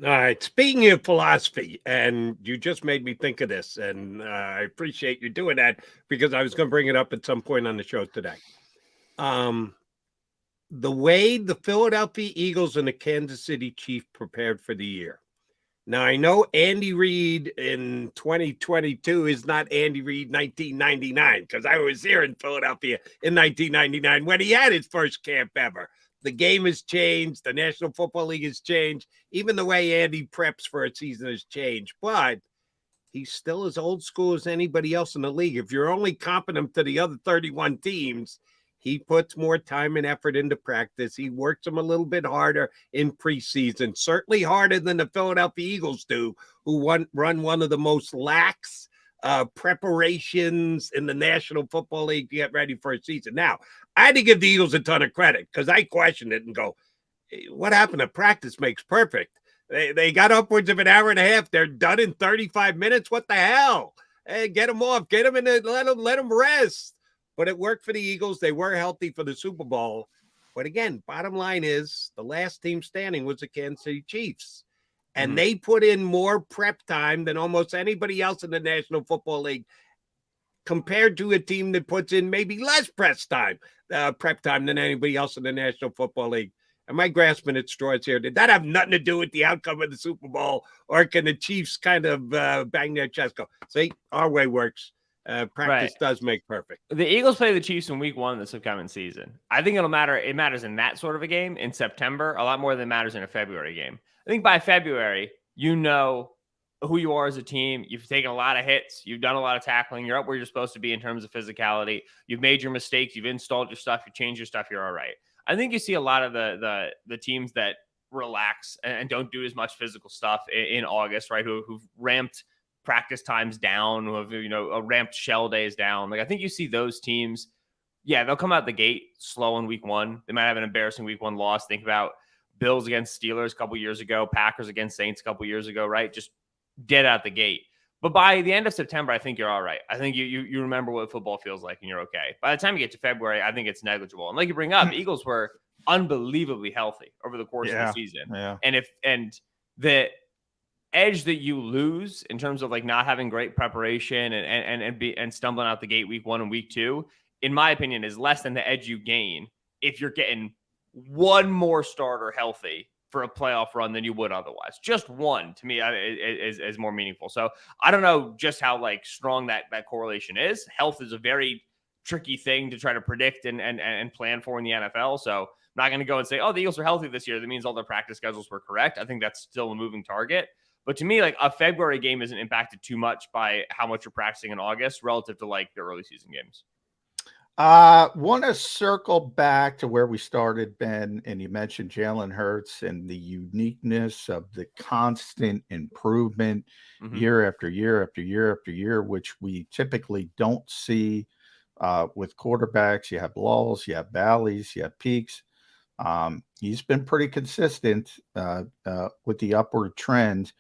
All right. Speaking of philosophy, and you just made me think of this, and I appreciate you doing that because I was going to bring it up at some point on the show today. The way the Philadelphia Eagles and the Kansas City Chiefs prepared for the year. Now, I know Andy Reid in 2022 is not Andy Reid 1999 because I was here in Philadelphia in 1999 when he had his first camp ever. The game has changed. The National Football League has changed. Even the way Andy preps for a season has changed. But he's still as old school as anybody else in the league. If you're only comping him to the other 31 teams, He puts more time and effort into practice. He works them a little bit harder in preseason, certainly harder than the Philadelphia Eagles do, who run one of the most lax preparations in the National Football League to get ready for a season. Now, I had to give the Eagles a ton of credit because I questioned it and go, hey, what happened to practice makes perfect? They got upwards of an hour and a half. They're done in 35 minutes. What the hell? Hey, get them off. Get them in. Let them rest. But it worked for the Eagles. They were healthy for the Super Bowl. But again, bottom line is the last team standing was the Kansas City Chiefs. And they put in more prep time than almost anybody else in the National Football League compared to a team that puts in maybe less prep time than anybody else in the National Football League. Am I grasping at straws here? Did that have nothing to do with the outcome of the Super Bowl? Or can the Chiefs kind of bang their chest go, see, our way works. Practice does make perfect. The Eagles play the Chiefs in week 1 this upcoming season. I think it'll matter. It matters in that sort of a game in September a lot more than it matters in a February game. I think by February, you know who you are as a team. You've taken a lot of hits. You've done a lot of tackling. You're up where you're supposed to be in terms of physicality. You've made your mistakes. You've installed your stuff. You changed your stuff. You're all right. I think you see a lot of the teams that relax and don't do as much physical stuff in August, right? Who've ramped practice times down, who have, ramped shell days down. Like, I think you see those teams, yeah, they'll come out the gate slow in week 1. They might have an embarrassing week 1 loss. Think about Bills against Steelers a couple years ago, Packers against Saints a couple years ago, right? Just dead out the gate. But by the end of September, I think you're all right. I think you remember what football feels like and you're okay. By the time you get to February, I think it's negligible. And like you bring up, Eagles were unbelievably healthy over the course of the season. Yeah. And the edge that you lose in terms of like not having great preparation and stumbling out the gate week 1 and week 2, in my opinion, is less than the edge you gain if you're getting one more starter healthy for a playoff run than you would otherwise. Just one, to me, is more meaningful. So I don't know just how like strong that correlation is. Health is a very tricky thing to try to predict and plan for in the NFL. So I'm not going to go and say, oh, the Eagles are healthy this year. That means all their practice schedules were correct. I think that's still a moving target. But to me, like a February game isn't impacted too much by how much you're practicing in August relative to like the early season games. Want to circle back to where we started, Ben, and you mentioned Jalen Hurts and the uniqueness of the constant improvement year after year after year after year, which we typically don't see with quarterbacks. You have lulls, you have valleys, you have peaks. He's been pretty consistent with the upward trend.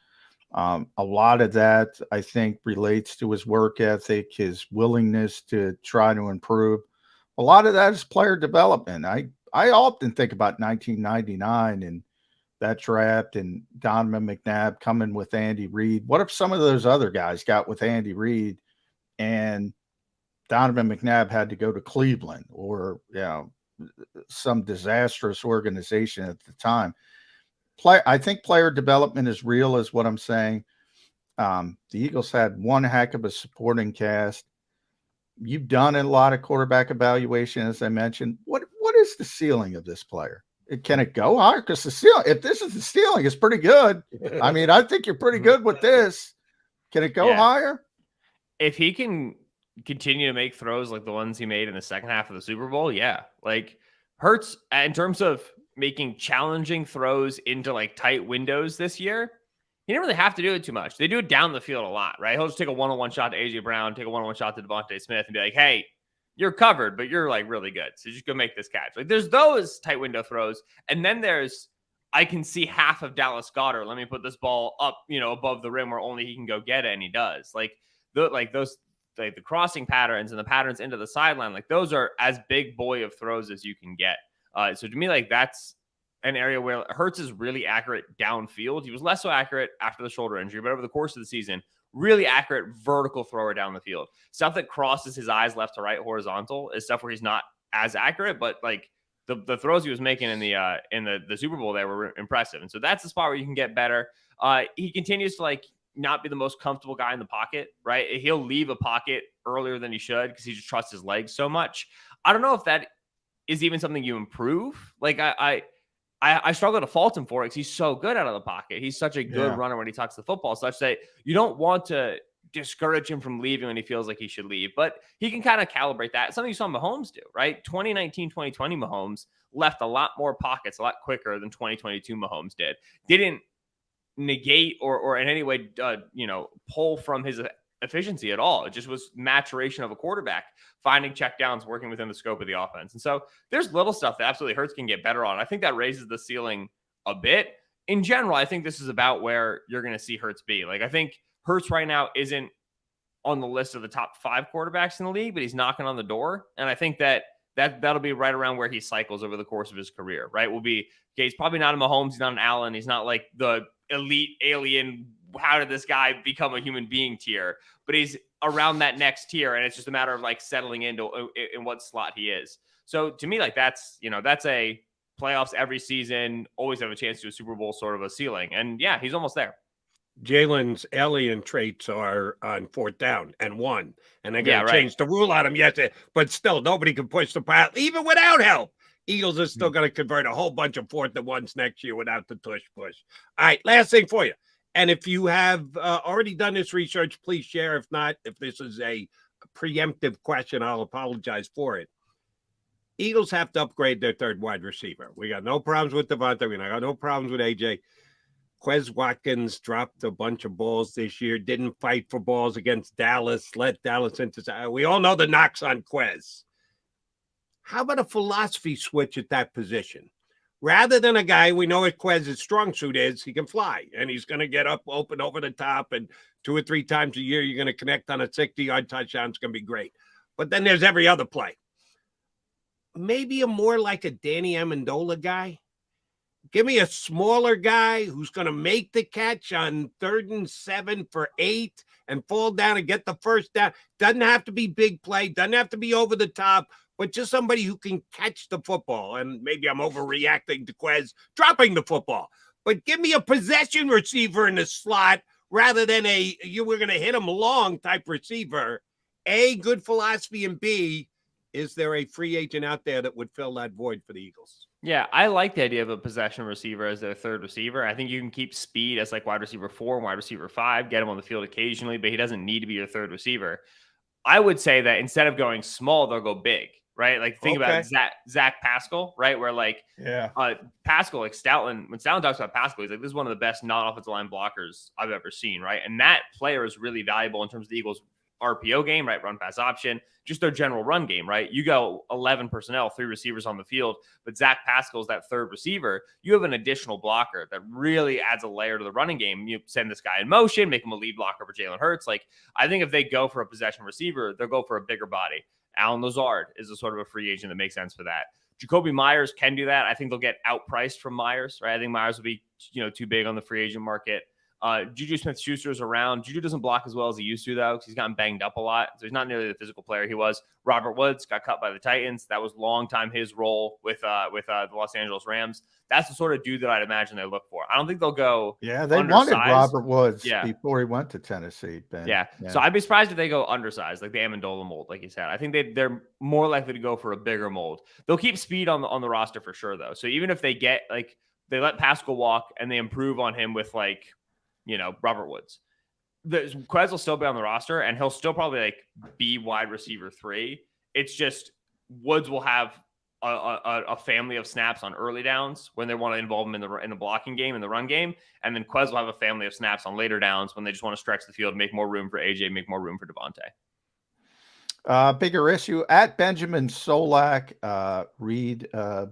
A lot of that, I think, relates to his work ethic, his willingness to try to improve. A lot of that is player development. I often think about 1999 and that draft and Donovan McNabb coming with Andy Reid. What if some of those other guys got with Andy Reid and Donovan McNabb had to go to Cleveland or some disastrous organization at the time? I think player development is real, is what I'm saying. The Eagles had one heck of a supporting cast. You've done a lot of quarterback evaluation, as I mentioned. What is the ceiling of this player? Can it go higher? Because the ceiling, if this is the ceiling, it's pretty good. I mean, I think you're pretty good with this. Can it go higher? If he can continue to make throws like the ones he made in the second half of the Super Bowl, yeah. Like Hurts, in terms of making challenging throws into like tight windows this year, he didn't really have to do it too much. They do it down the field a lot, right? He'll just take a one-on-one shot to AJ Brown, take a one-on-one shot to Devontae Smith and be like, hey, you're covered, but you're like really good. So just go make this catch. Like there's those tight window throws. And then there's, I can see half of Dallas Goedert. Let me put this ball up, above the rim where only he can go get it. And he does. Like those, like the crossing patterns and the patterns into the sideline, like those are as big boy of throws as you can get. So to me, like that's an area where Hurts is really accurate downfield. He was less so accurate after the shoulder injury, but over the course of the season, really accurate vertical thrower down the field. Stuff that crosses his eyes left to right horizontal is stuff where he's not as accurate, but like the throws he was making in the Super Bowl there were impressive. And so that's the spot where you can get better. He continues to like not be the most comfortable guy in the pocket, right? He'll leave a pocket earlier than he should because he just trusts his legs so much. I don't know if that is even something you improve. Like I struggle to fault him for it because he's so good out of the pocket. He's such a good runner when he talks the football, such that you don't want to discourage him from leaving when he feels like he should leave. But he can kind of calibrate that. It's something you saw Mahomes do, right? 2019, 2020 Mahomes left a lot more pockets a lot quicker than 2022 Mahomes did. Didn't negate or in any way, pull from his efficiency at all. It just was maturation of a quarterback, finding check downs, working within the scope of the offense. And so there's little stuff that absolutely Hurts can get better on. I think that raises the ceiling a bit. In general, I think this is about where you're going to see Hurts be. Like, I think Hurts right now isn't on the list of the top 5 quarterbacks in the league, but he's knocking on the door. And I think that'll be right around where he cycles over the course of his career, right? Will be, okay, he's probably not a Mahomes, he's not an Allen, he's not like the elite alien, how did this guy become a human being tier, but he's around that next tier. And it's just a matter of like settling in what slot he is. So to me, like that's a playoffs every season, always have a chance to a Super Bowl sort of a ceiling. And yeah, he's almost there. Jalen's alien traits are on 4th down and 1, and they're going to change the rule on him. Yes, but still, nobody can push the pile, even without help. Eagles are still going to convert a whole bunch of 4th and 1s next year without the tush push. All right, last thing for you. And if you have already done this research, please share. If not, if this is a preemptive question, I'll apologize for it. Eagles have to upgrade their 3rd wide receiver. We got no problems with Devontae. We got no problems with AJ. Quez Watkins dropped a bunch of balls this year, didn't fight for balls against Dallas, let Dallas into. We all know the knocks on Quez. How about a philosophy switch at that position? Rather than a guy, we know what Quez's strong suit is, he can fly, and he's going to get up open over the top, and 2 or 3 times a year, you're going to connect on a 60-yard touchdown. It's going to be great. But then there's every other play. Maybe a more like a Danny Amendola guy. Give me a smaller guy who's going to make the catch on 3rd and 7 for 8 and fall down and get the first down. Doesn't have to be big play. Doesn't have to be over the top, but just somebody who can catch the football. And maybe I'm overreacting to Quez dropping the football. But give me a possession receiver in the slot rather than you were going to hit him long type receiver. A, good philosophy, and B, is there a free agent out there that would fill that void for the Eagles? Yeah, I like the idea of a possession receiver as their 3rd receiver. I think you can keep speed as like wide receiver 4 and wide receiver 5, get him on the field occasionally, but he doesn't need to be your 3rd receiver. I would say that instead of going small, they'll go big, right? Like think about Zach Pascal, right? Where like Pascal, like when Stoutland talks about Pascal, he's like, this is one of the best non-offensive line blockers I've ever seen, right? And that player is really valuable in terms of the Eagles' RPO game, right? Run pass option, just their general run game, right? You go 11 personnel, 3 receivers on the field, but Zach Pascal is that 3rd receiver. You have an additional blocker that really adds a layer to the running game. You send this guy in motion, make him a lead blocker for Jalen Hurts. Like, I think if they go for a possession receiver, they'll go for a bigger body. Alan Lazard is a sort of a free agent that makes sense for that. Jacoby Myers can do that. I think they'll get outpriced from Myers, right? I think Myers will be, too big on the free agent market. Juju Smith-Schuster's around. Juju doesn't block as well as he used to, though, because he's gotten banged up a lot. So he's not nearly the physical player he was. Robert Woods got cut by the Titans. That was long time his role with the Los Angeles Rams. That's the sort of dude that I'd imagine they look for. I don't think they'll go. Yeah, they wanted Robert Woods before he went to Tennessee. Ben. Yeah. So I'd be surprised if they go undersized, like the Amendola mold, like you said. I think they're more likely to go for a bigger mold. They'll keep speed on the roster for sure, though. So even if they get they let Pascal walk and they improve on him with Robert Woods, Quez will still be on the roster and he'll still probably be wide receiver 3. It's just Woods will have a family of snaps on early downs when they want to involve him in the blocking game, in the run game. And then Quez will have a family of snaps on later downs when they just want to stretch the field, make more room for AJ, make more room for Devontae. Bigger issue at Benjamin Solak. Read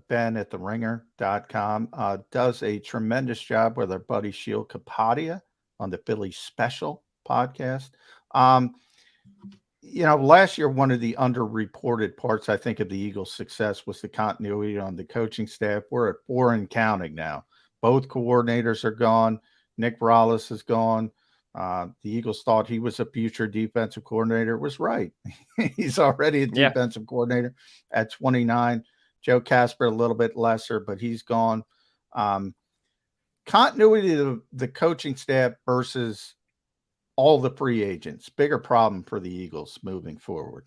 Ben at theringer.com. Does a tremendous job with our buddy Sheil Kapadia on the Philly Special podcast. Last year, one of the underreported parts, I think, of the Eagles' success was the continuity on the coaching staff. We're at 4 and counting now. Both coordinators are gone. Nick Rallis is gone. The Eagles thought he was a future defensive coordinator. Was right. He's already a defensive coordinator at 29. Joe Casper, a little bit lesser, but he's gone. Continuity of the coaching staff versus all the free agents, bigger problem for the Eagles moving forward.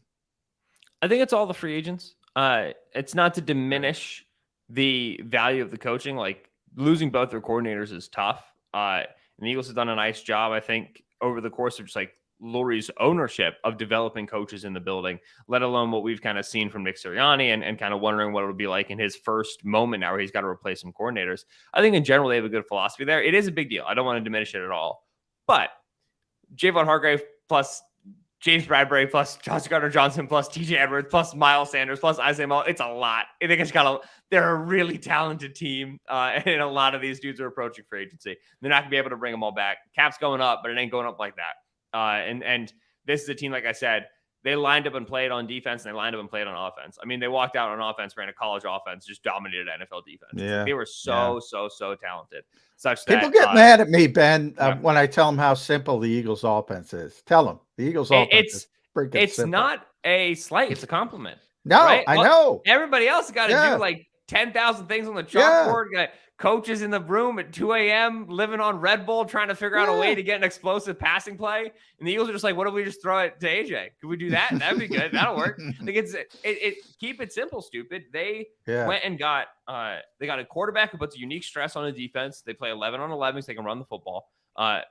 I think it's all the free agents. It's not to diminish the value of the coaching. Like, losing both their coordinators is tough. And the Eagles have done a nice job, I think, over the course of just Lurie's ownership of developing coaches in the building, let alone what we've kind of seen from Nick Sirianni and kind of wondering what it'll be like in his first moment now where he's got to replace some coordinators. I think in general, they have a good philosophy there. It is a big deal. I don't want to diminish it at all. But Javon Hargrave plus James Bradbury plus Josh Gardner-Johnson plus TJ Edwards plus Miles Sanders plus Isaiah Moore. It's a lot. I think they're a really talented team. And a lot of these dudes are approaching free agency. They're not going to be able to bring them all back. Cap's going up, but it ain't going up like that. And this is a team, like I said, they lined up and played on defense and they lined up and played on offense. I mean, they walked out on offense, ran a college offense, just dominated NFL defense. Yeah. They were so talented. Such that People get mad at me, Ben, when I tell them how simple the Eagles offense is. Tell them the Eagles offense is freaking it's simple. not a slight, it's a compliment. No, right? I know. Everybody else got to do like 10,000 things on the chalkboard. Got coaches in the room at 2 a.m. living on Red Bull, trying to figure out a way to get an explosive passing play. And the Eagles are just like, what if we just throw it to AJ? Could we do that? That'd be good. That'll work. Like keep it simple, stupid. They went and got they got a quarterback who puts a unique stress on the defense. They play 11 on 11 so they can run the football.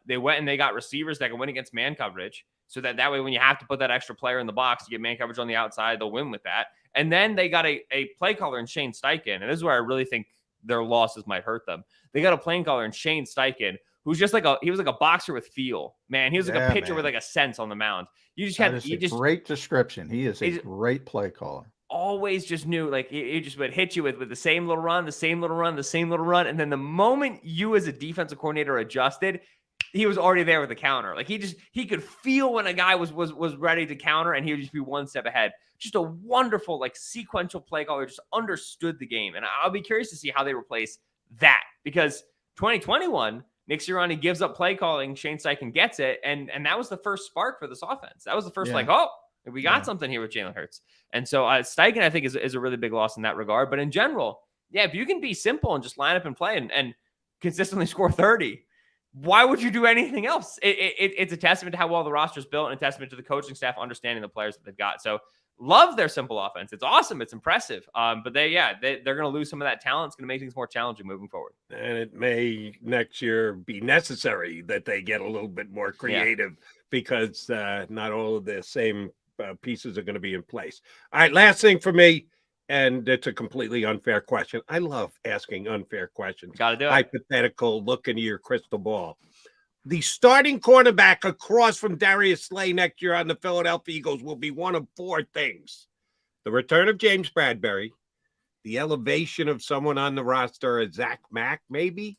They went and they got receivers that can win against man coverage. So that way, when you have to put that extra player in the box to get man coverage on the outside, they'll win with that. And then they got a play caller in Shane Steichen. And this is where I really think their losses might hurt them. They got a play caller in Shane Steichen, who's just he was like a boxer with feel. Man, he was like a pitcher with like a sense on the mound. You just had great description. He is a great play caller. Always just knew, like, he just would hit you with the same little run, the same little run, the same little run. And then the moment you as a defensive coordinator adjusted, he was already there with the counter. Like he could feel when a guy was ready to counter, and he would just be one step ahead. Just a wonderful, like, sequential play caller, just understood the game. And I'll be curious to see how they replace that, because 2021, Nick Sirianni gives up play calling, Shane Steichen gets it, and that was the first spark for this offense. That was the first we got something here with Jalen Hurts. And so Steichen, I think, is a really big loss in that regard. But in general, if you can be simple and just line up and play and consistently score 30, why would you do anything else? It's a testament to how well the roster's built and a testament to the coaching staff understanding the players that they've got. So love their simple offense. It's awesome. It's impressive. But they're going to lose some of that talent. It's going to make things more challenging moving forward. And it may next year be necessary that they get a little bit more creative because not all of the same pieces are going to be in place. All right, last thing for me, and it's a completely unfair question. I love asking unfair questions. Got to do it. Hypothetical, look into your crystal ball. The starting cornerback across from Darius Slay next year on the Philadelphia Eagles will be one of four things: the return of James Bradbury, the elevation of someone on the roster, a Zach Mack, maybe,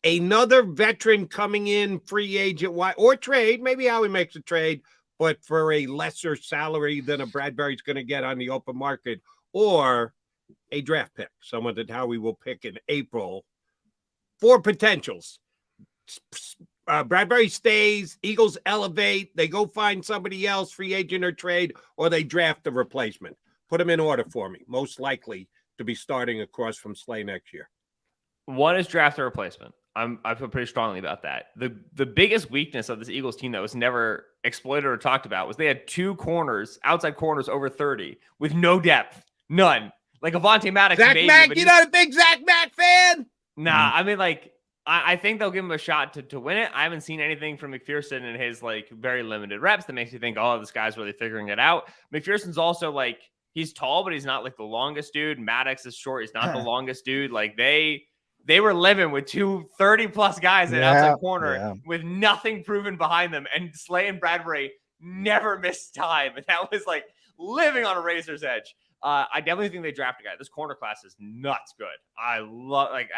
another veteran coming in, free agent, or trade, maybe Howie makes a trade, but for a lesser salary than a Bradbury's going to get on the open market, or a draft pick, someone that Howie will pick in April. Four potentials. Bradbury stays, Eagles elevate, they go find somebody else, free agent or trade, or they draft a replacement. Put them in order for me. Most likely to be starting across from Slay next year. One is draft a replacement. I feel pretty strongly about that. The biggest weakness of this Eagles team that was never exploited or talked about was they had two corners, outside corners over 30 with no depth. None. Like Avonte Maddox. Zach Mack, you're not a big Zach Mack fan? Nah, I mean, like, I think they'll give him a shot to win it. I haven't seen anything from McPherson in his, like, very limited reps that makes me think, oh, this guy's really figuring it out. McPherson's also, like, he's tall, but he's not, like, the longest dude. Maddox is short. He's not the longest dude. Like, they were living with two 30-plus guys at outside corner with nothing proven behind them. And Slay and Bradbury never missed time. And that was, like, living on a razor's edge. I definitely think they draft a guy. This corner class is nuts good. I love, like,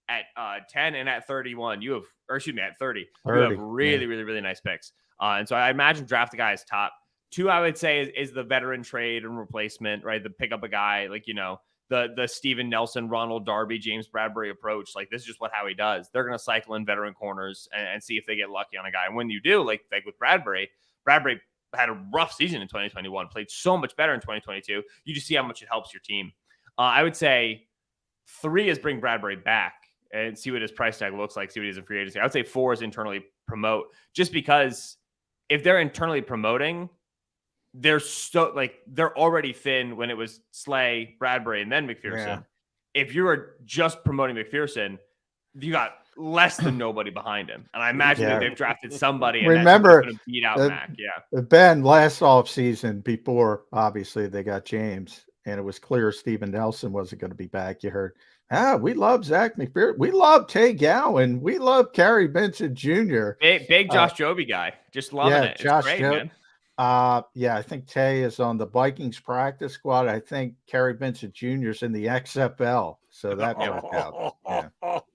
at 10 and at 31, at 30, you have really nice picks. And so I imagine draft a guy is top. Two, I would say is the veteran trade and replacement, right? The pick up a guy, like, you know, the Steven Nelson, Ronald Darby, James Bradbury approach. Like, this is just what Howie does. They're going to cycle in veteran corners and see if they get lucky on a guy. And when you do, like with Bradbury had a rough season in 2021, played so much better in 2022. You just see how much it helps your team. I would say 3 is bring Bradbury back and see what his price tag looks like, see what he is in free agency. I would say 4 is internally promote, just because if they're internally promoting, they're already thin when it was Slay, Bradbury, and then McPherson. If you were just promoting McPherson, you got less than nobody behind him. And I imagine that they've drafted somebody. And Remember, going to beat out Mac. Yeah. Ben, last offseason, before obviously they got James, and it was clear Steven Nelson wasn't going to be back. You heard, we love Zach McPherson. We love Tay Gowan. We love Kerry Vincent Jr. Big Josh Joby guy. Just loving it. Josh it's great, man. I think Tay is on the Vikings practice squad. I think Kerry Vincent Jr. is in the XFL. So that worked out.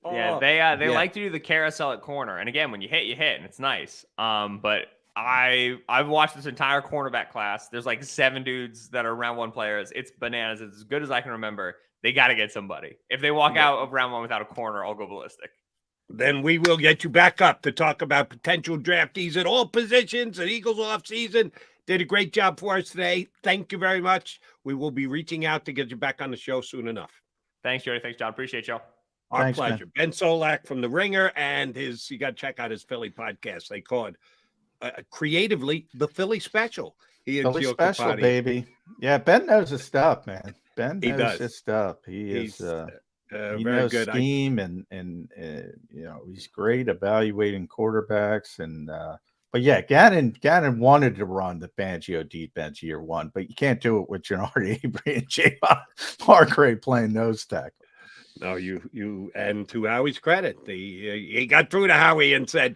Yeah, they like to do the carousel at corner. And again, when you hit, and it's nice. But I've watched this entire cornerback class. There's like 7 dudes that are round 1 players. It's bananas. It's as good as I can remember. They got to get somebody. If they walk out of round 1 without a corner, I'll go ballistic. Then we will get you back up to talk about potential draftees at all positions. And Eagles offseason did a great job for us today. Thank you very much. We will be reaching out to get you back on the show soon enough. Thanks, Jody. Thanks, John. Appreciate y'all. Our pleasure. Man. Ben Solak from The Ringer, and you got to check out his Philly podcast. They call it creatively the Philly Special. Philly Special, baby. Yeah, Ben knows his stuff, man. Ben knows his stuff. He's he knows good scheme and he's great evaluating quarterbacks and but yeah, Gannon wanted to run the Fangio defense year 1, but you can't do it with Gennard Avery and Javon Hargrave playing nose tackle. No, you and to Howie's credit, he got through to Howie and said,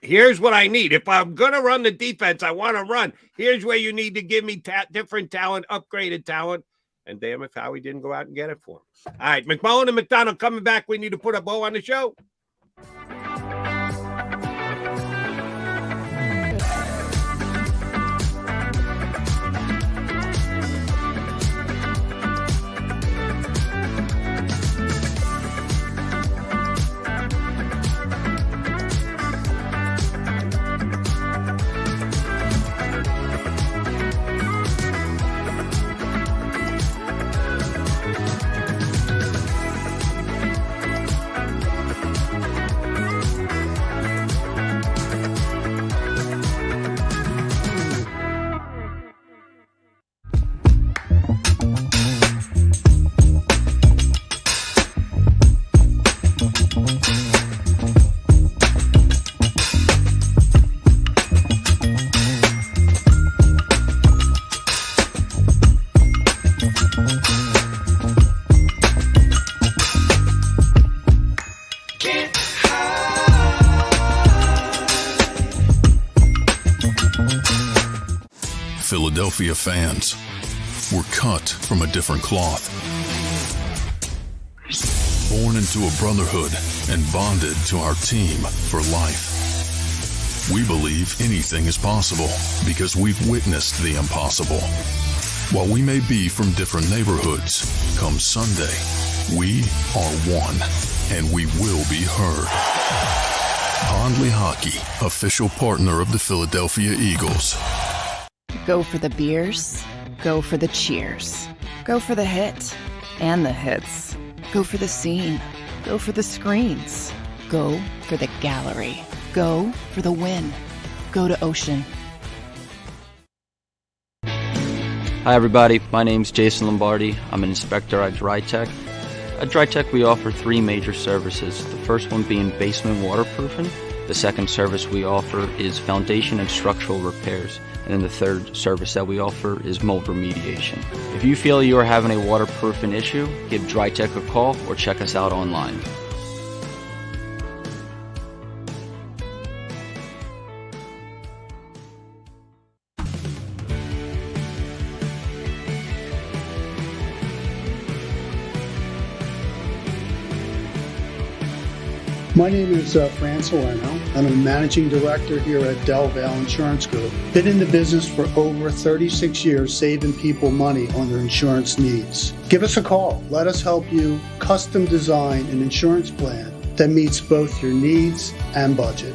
here's what I need. If I'm gonna run the defense, I want to run. Here's where you need to give me different talent, upgraded talent. And damn if Howie didn't go out and get it for him. All right, McMullen and McDonald coming back. We need to put a bow on the show. Philadelphia fans were cut from a different cloth. Born into a brotherhood and bonded to our team for life. We believe anything is possible because we've witnessed the impossible. While we may be from different neighborhoods, come Sunday, we are one, and we will be heard. Pondley Hockey, official partner of the Philadelphia Eagles. Go for the beers, go for the cheers, go for the hit and the hits, go for the scene, go for the screens, go for the gallery, go for the win, go to Ocean. Hi everybody, my name's Jason Lombardi. I'm an inspector at DryTech. At DryTech we offer 3 major services, the first one being basement waterproofing. The second service we offer is foundation and structural repairs. And then the third service that we offer is mold remediation. If you feel you are having a waterproofing issue, give DryTech a call or check us out online. My name is Fran Salerno. I'm a managing director here at Del Valle Insurance Group. Been in the business for over 36 years, saving people money on their insurance needs. Give us a call. Let us help you custom design an insurance plan that meets both your needs and budget.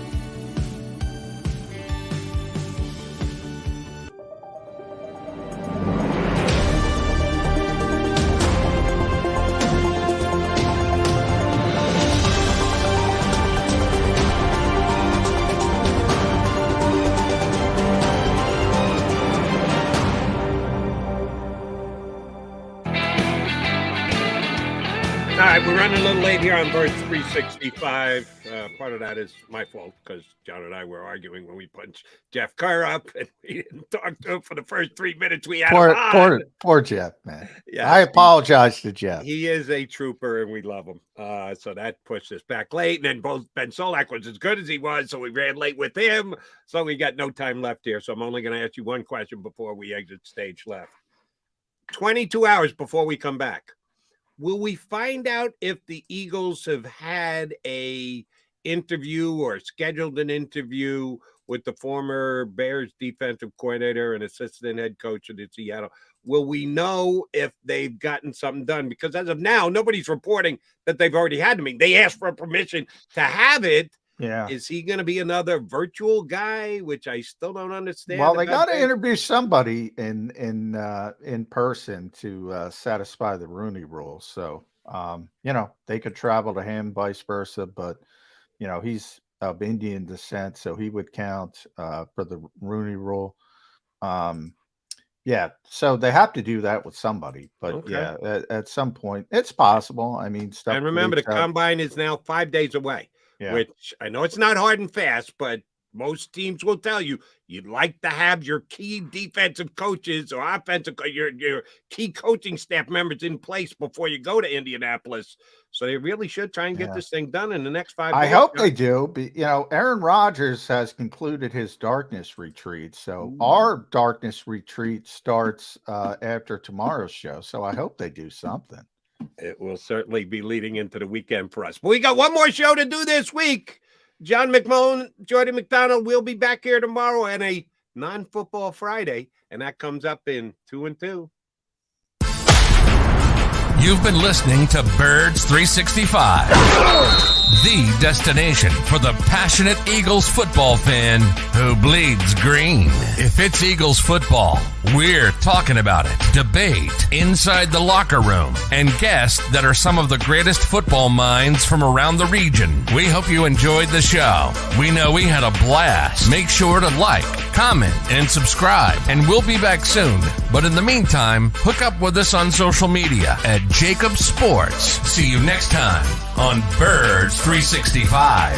All right, we're running a little late here on Birds 365. Part of that is my fault because John and I were arguing when we punched Jeff Kerr up, and we didn't talk to him for the first 3 minutes we had him on. Poor Jeff, man. Yeah, I apologize to Jeff. He is a trooper, and we love him. So that pushed us back late, and then both Ben Solak was as good as he was, so we ran late with him. So we got no time left here. So I'm only going to ask you one question before we exit stage left. 22 hours before we come back. Will we find out if the Eagles have had a interview or scheduled an interview with the former Bears defensive coordinator and assistant head coach of the Seattle? Will we know if they've gotten something done? Because as of now, nobody's reporting that they've already had the meeting. They asked for permission to have it. Yeah. Is he going to be another virtual guy, which I still don't understand? Well, they got to interview somebody in person to satisfy the Rooney Rule. So, they could travel to him, vice versa. But, he's of Indian descent, so he would count for the Rooney Rule. So they have to do that with somebody. But, okay. At some point, it's possible. I mean, stuff. And remember, the combine is now 5 days away. Yeah. Which I know it's not hard and fast, but most teams will tell you you'd like to have your key defensive coaches or offensive, your key coaching staff members in place before you go to Indianapolis. So they really should try and get this thing done in the next 5 days. I hope they do. Aaron Rodgers has concluded his darkness retreat. So our darkness retreat starts after tomorrow's show. So I hope they do something. It will certainly be leading into the weekend for us. But we got one more show to do this week. John McMullen, Jordan McDonald will be back here tomorrow on a non-football Friday, and that comes up in 2 and 2. You've been listening to Birds 365, the destination for the passionate Eagles football fan who bleeds green. If it's Eagles football, we're talking about it. Debate inside the locker room and guests that are some of the greatest football minds from around the region. We hope you enjoyed the show. We know we had a blast. Make sure to like, comment, and subscribe, and we'll be back soon. But in the meantime, hook up with us on social media at JAKIB Sports. See you next time on Birds 365.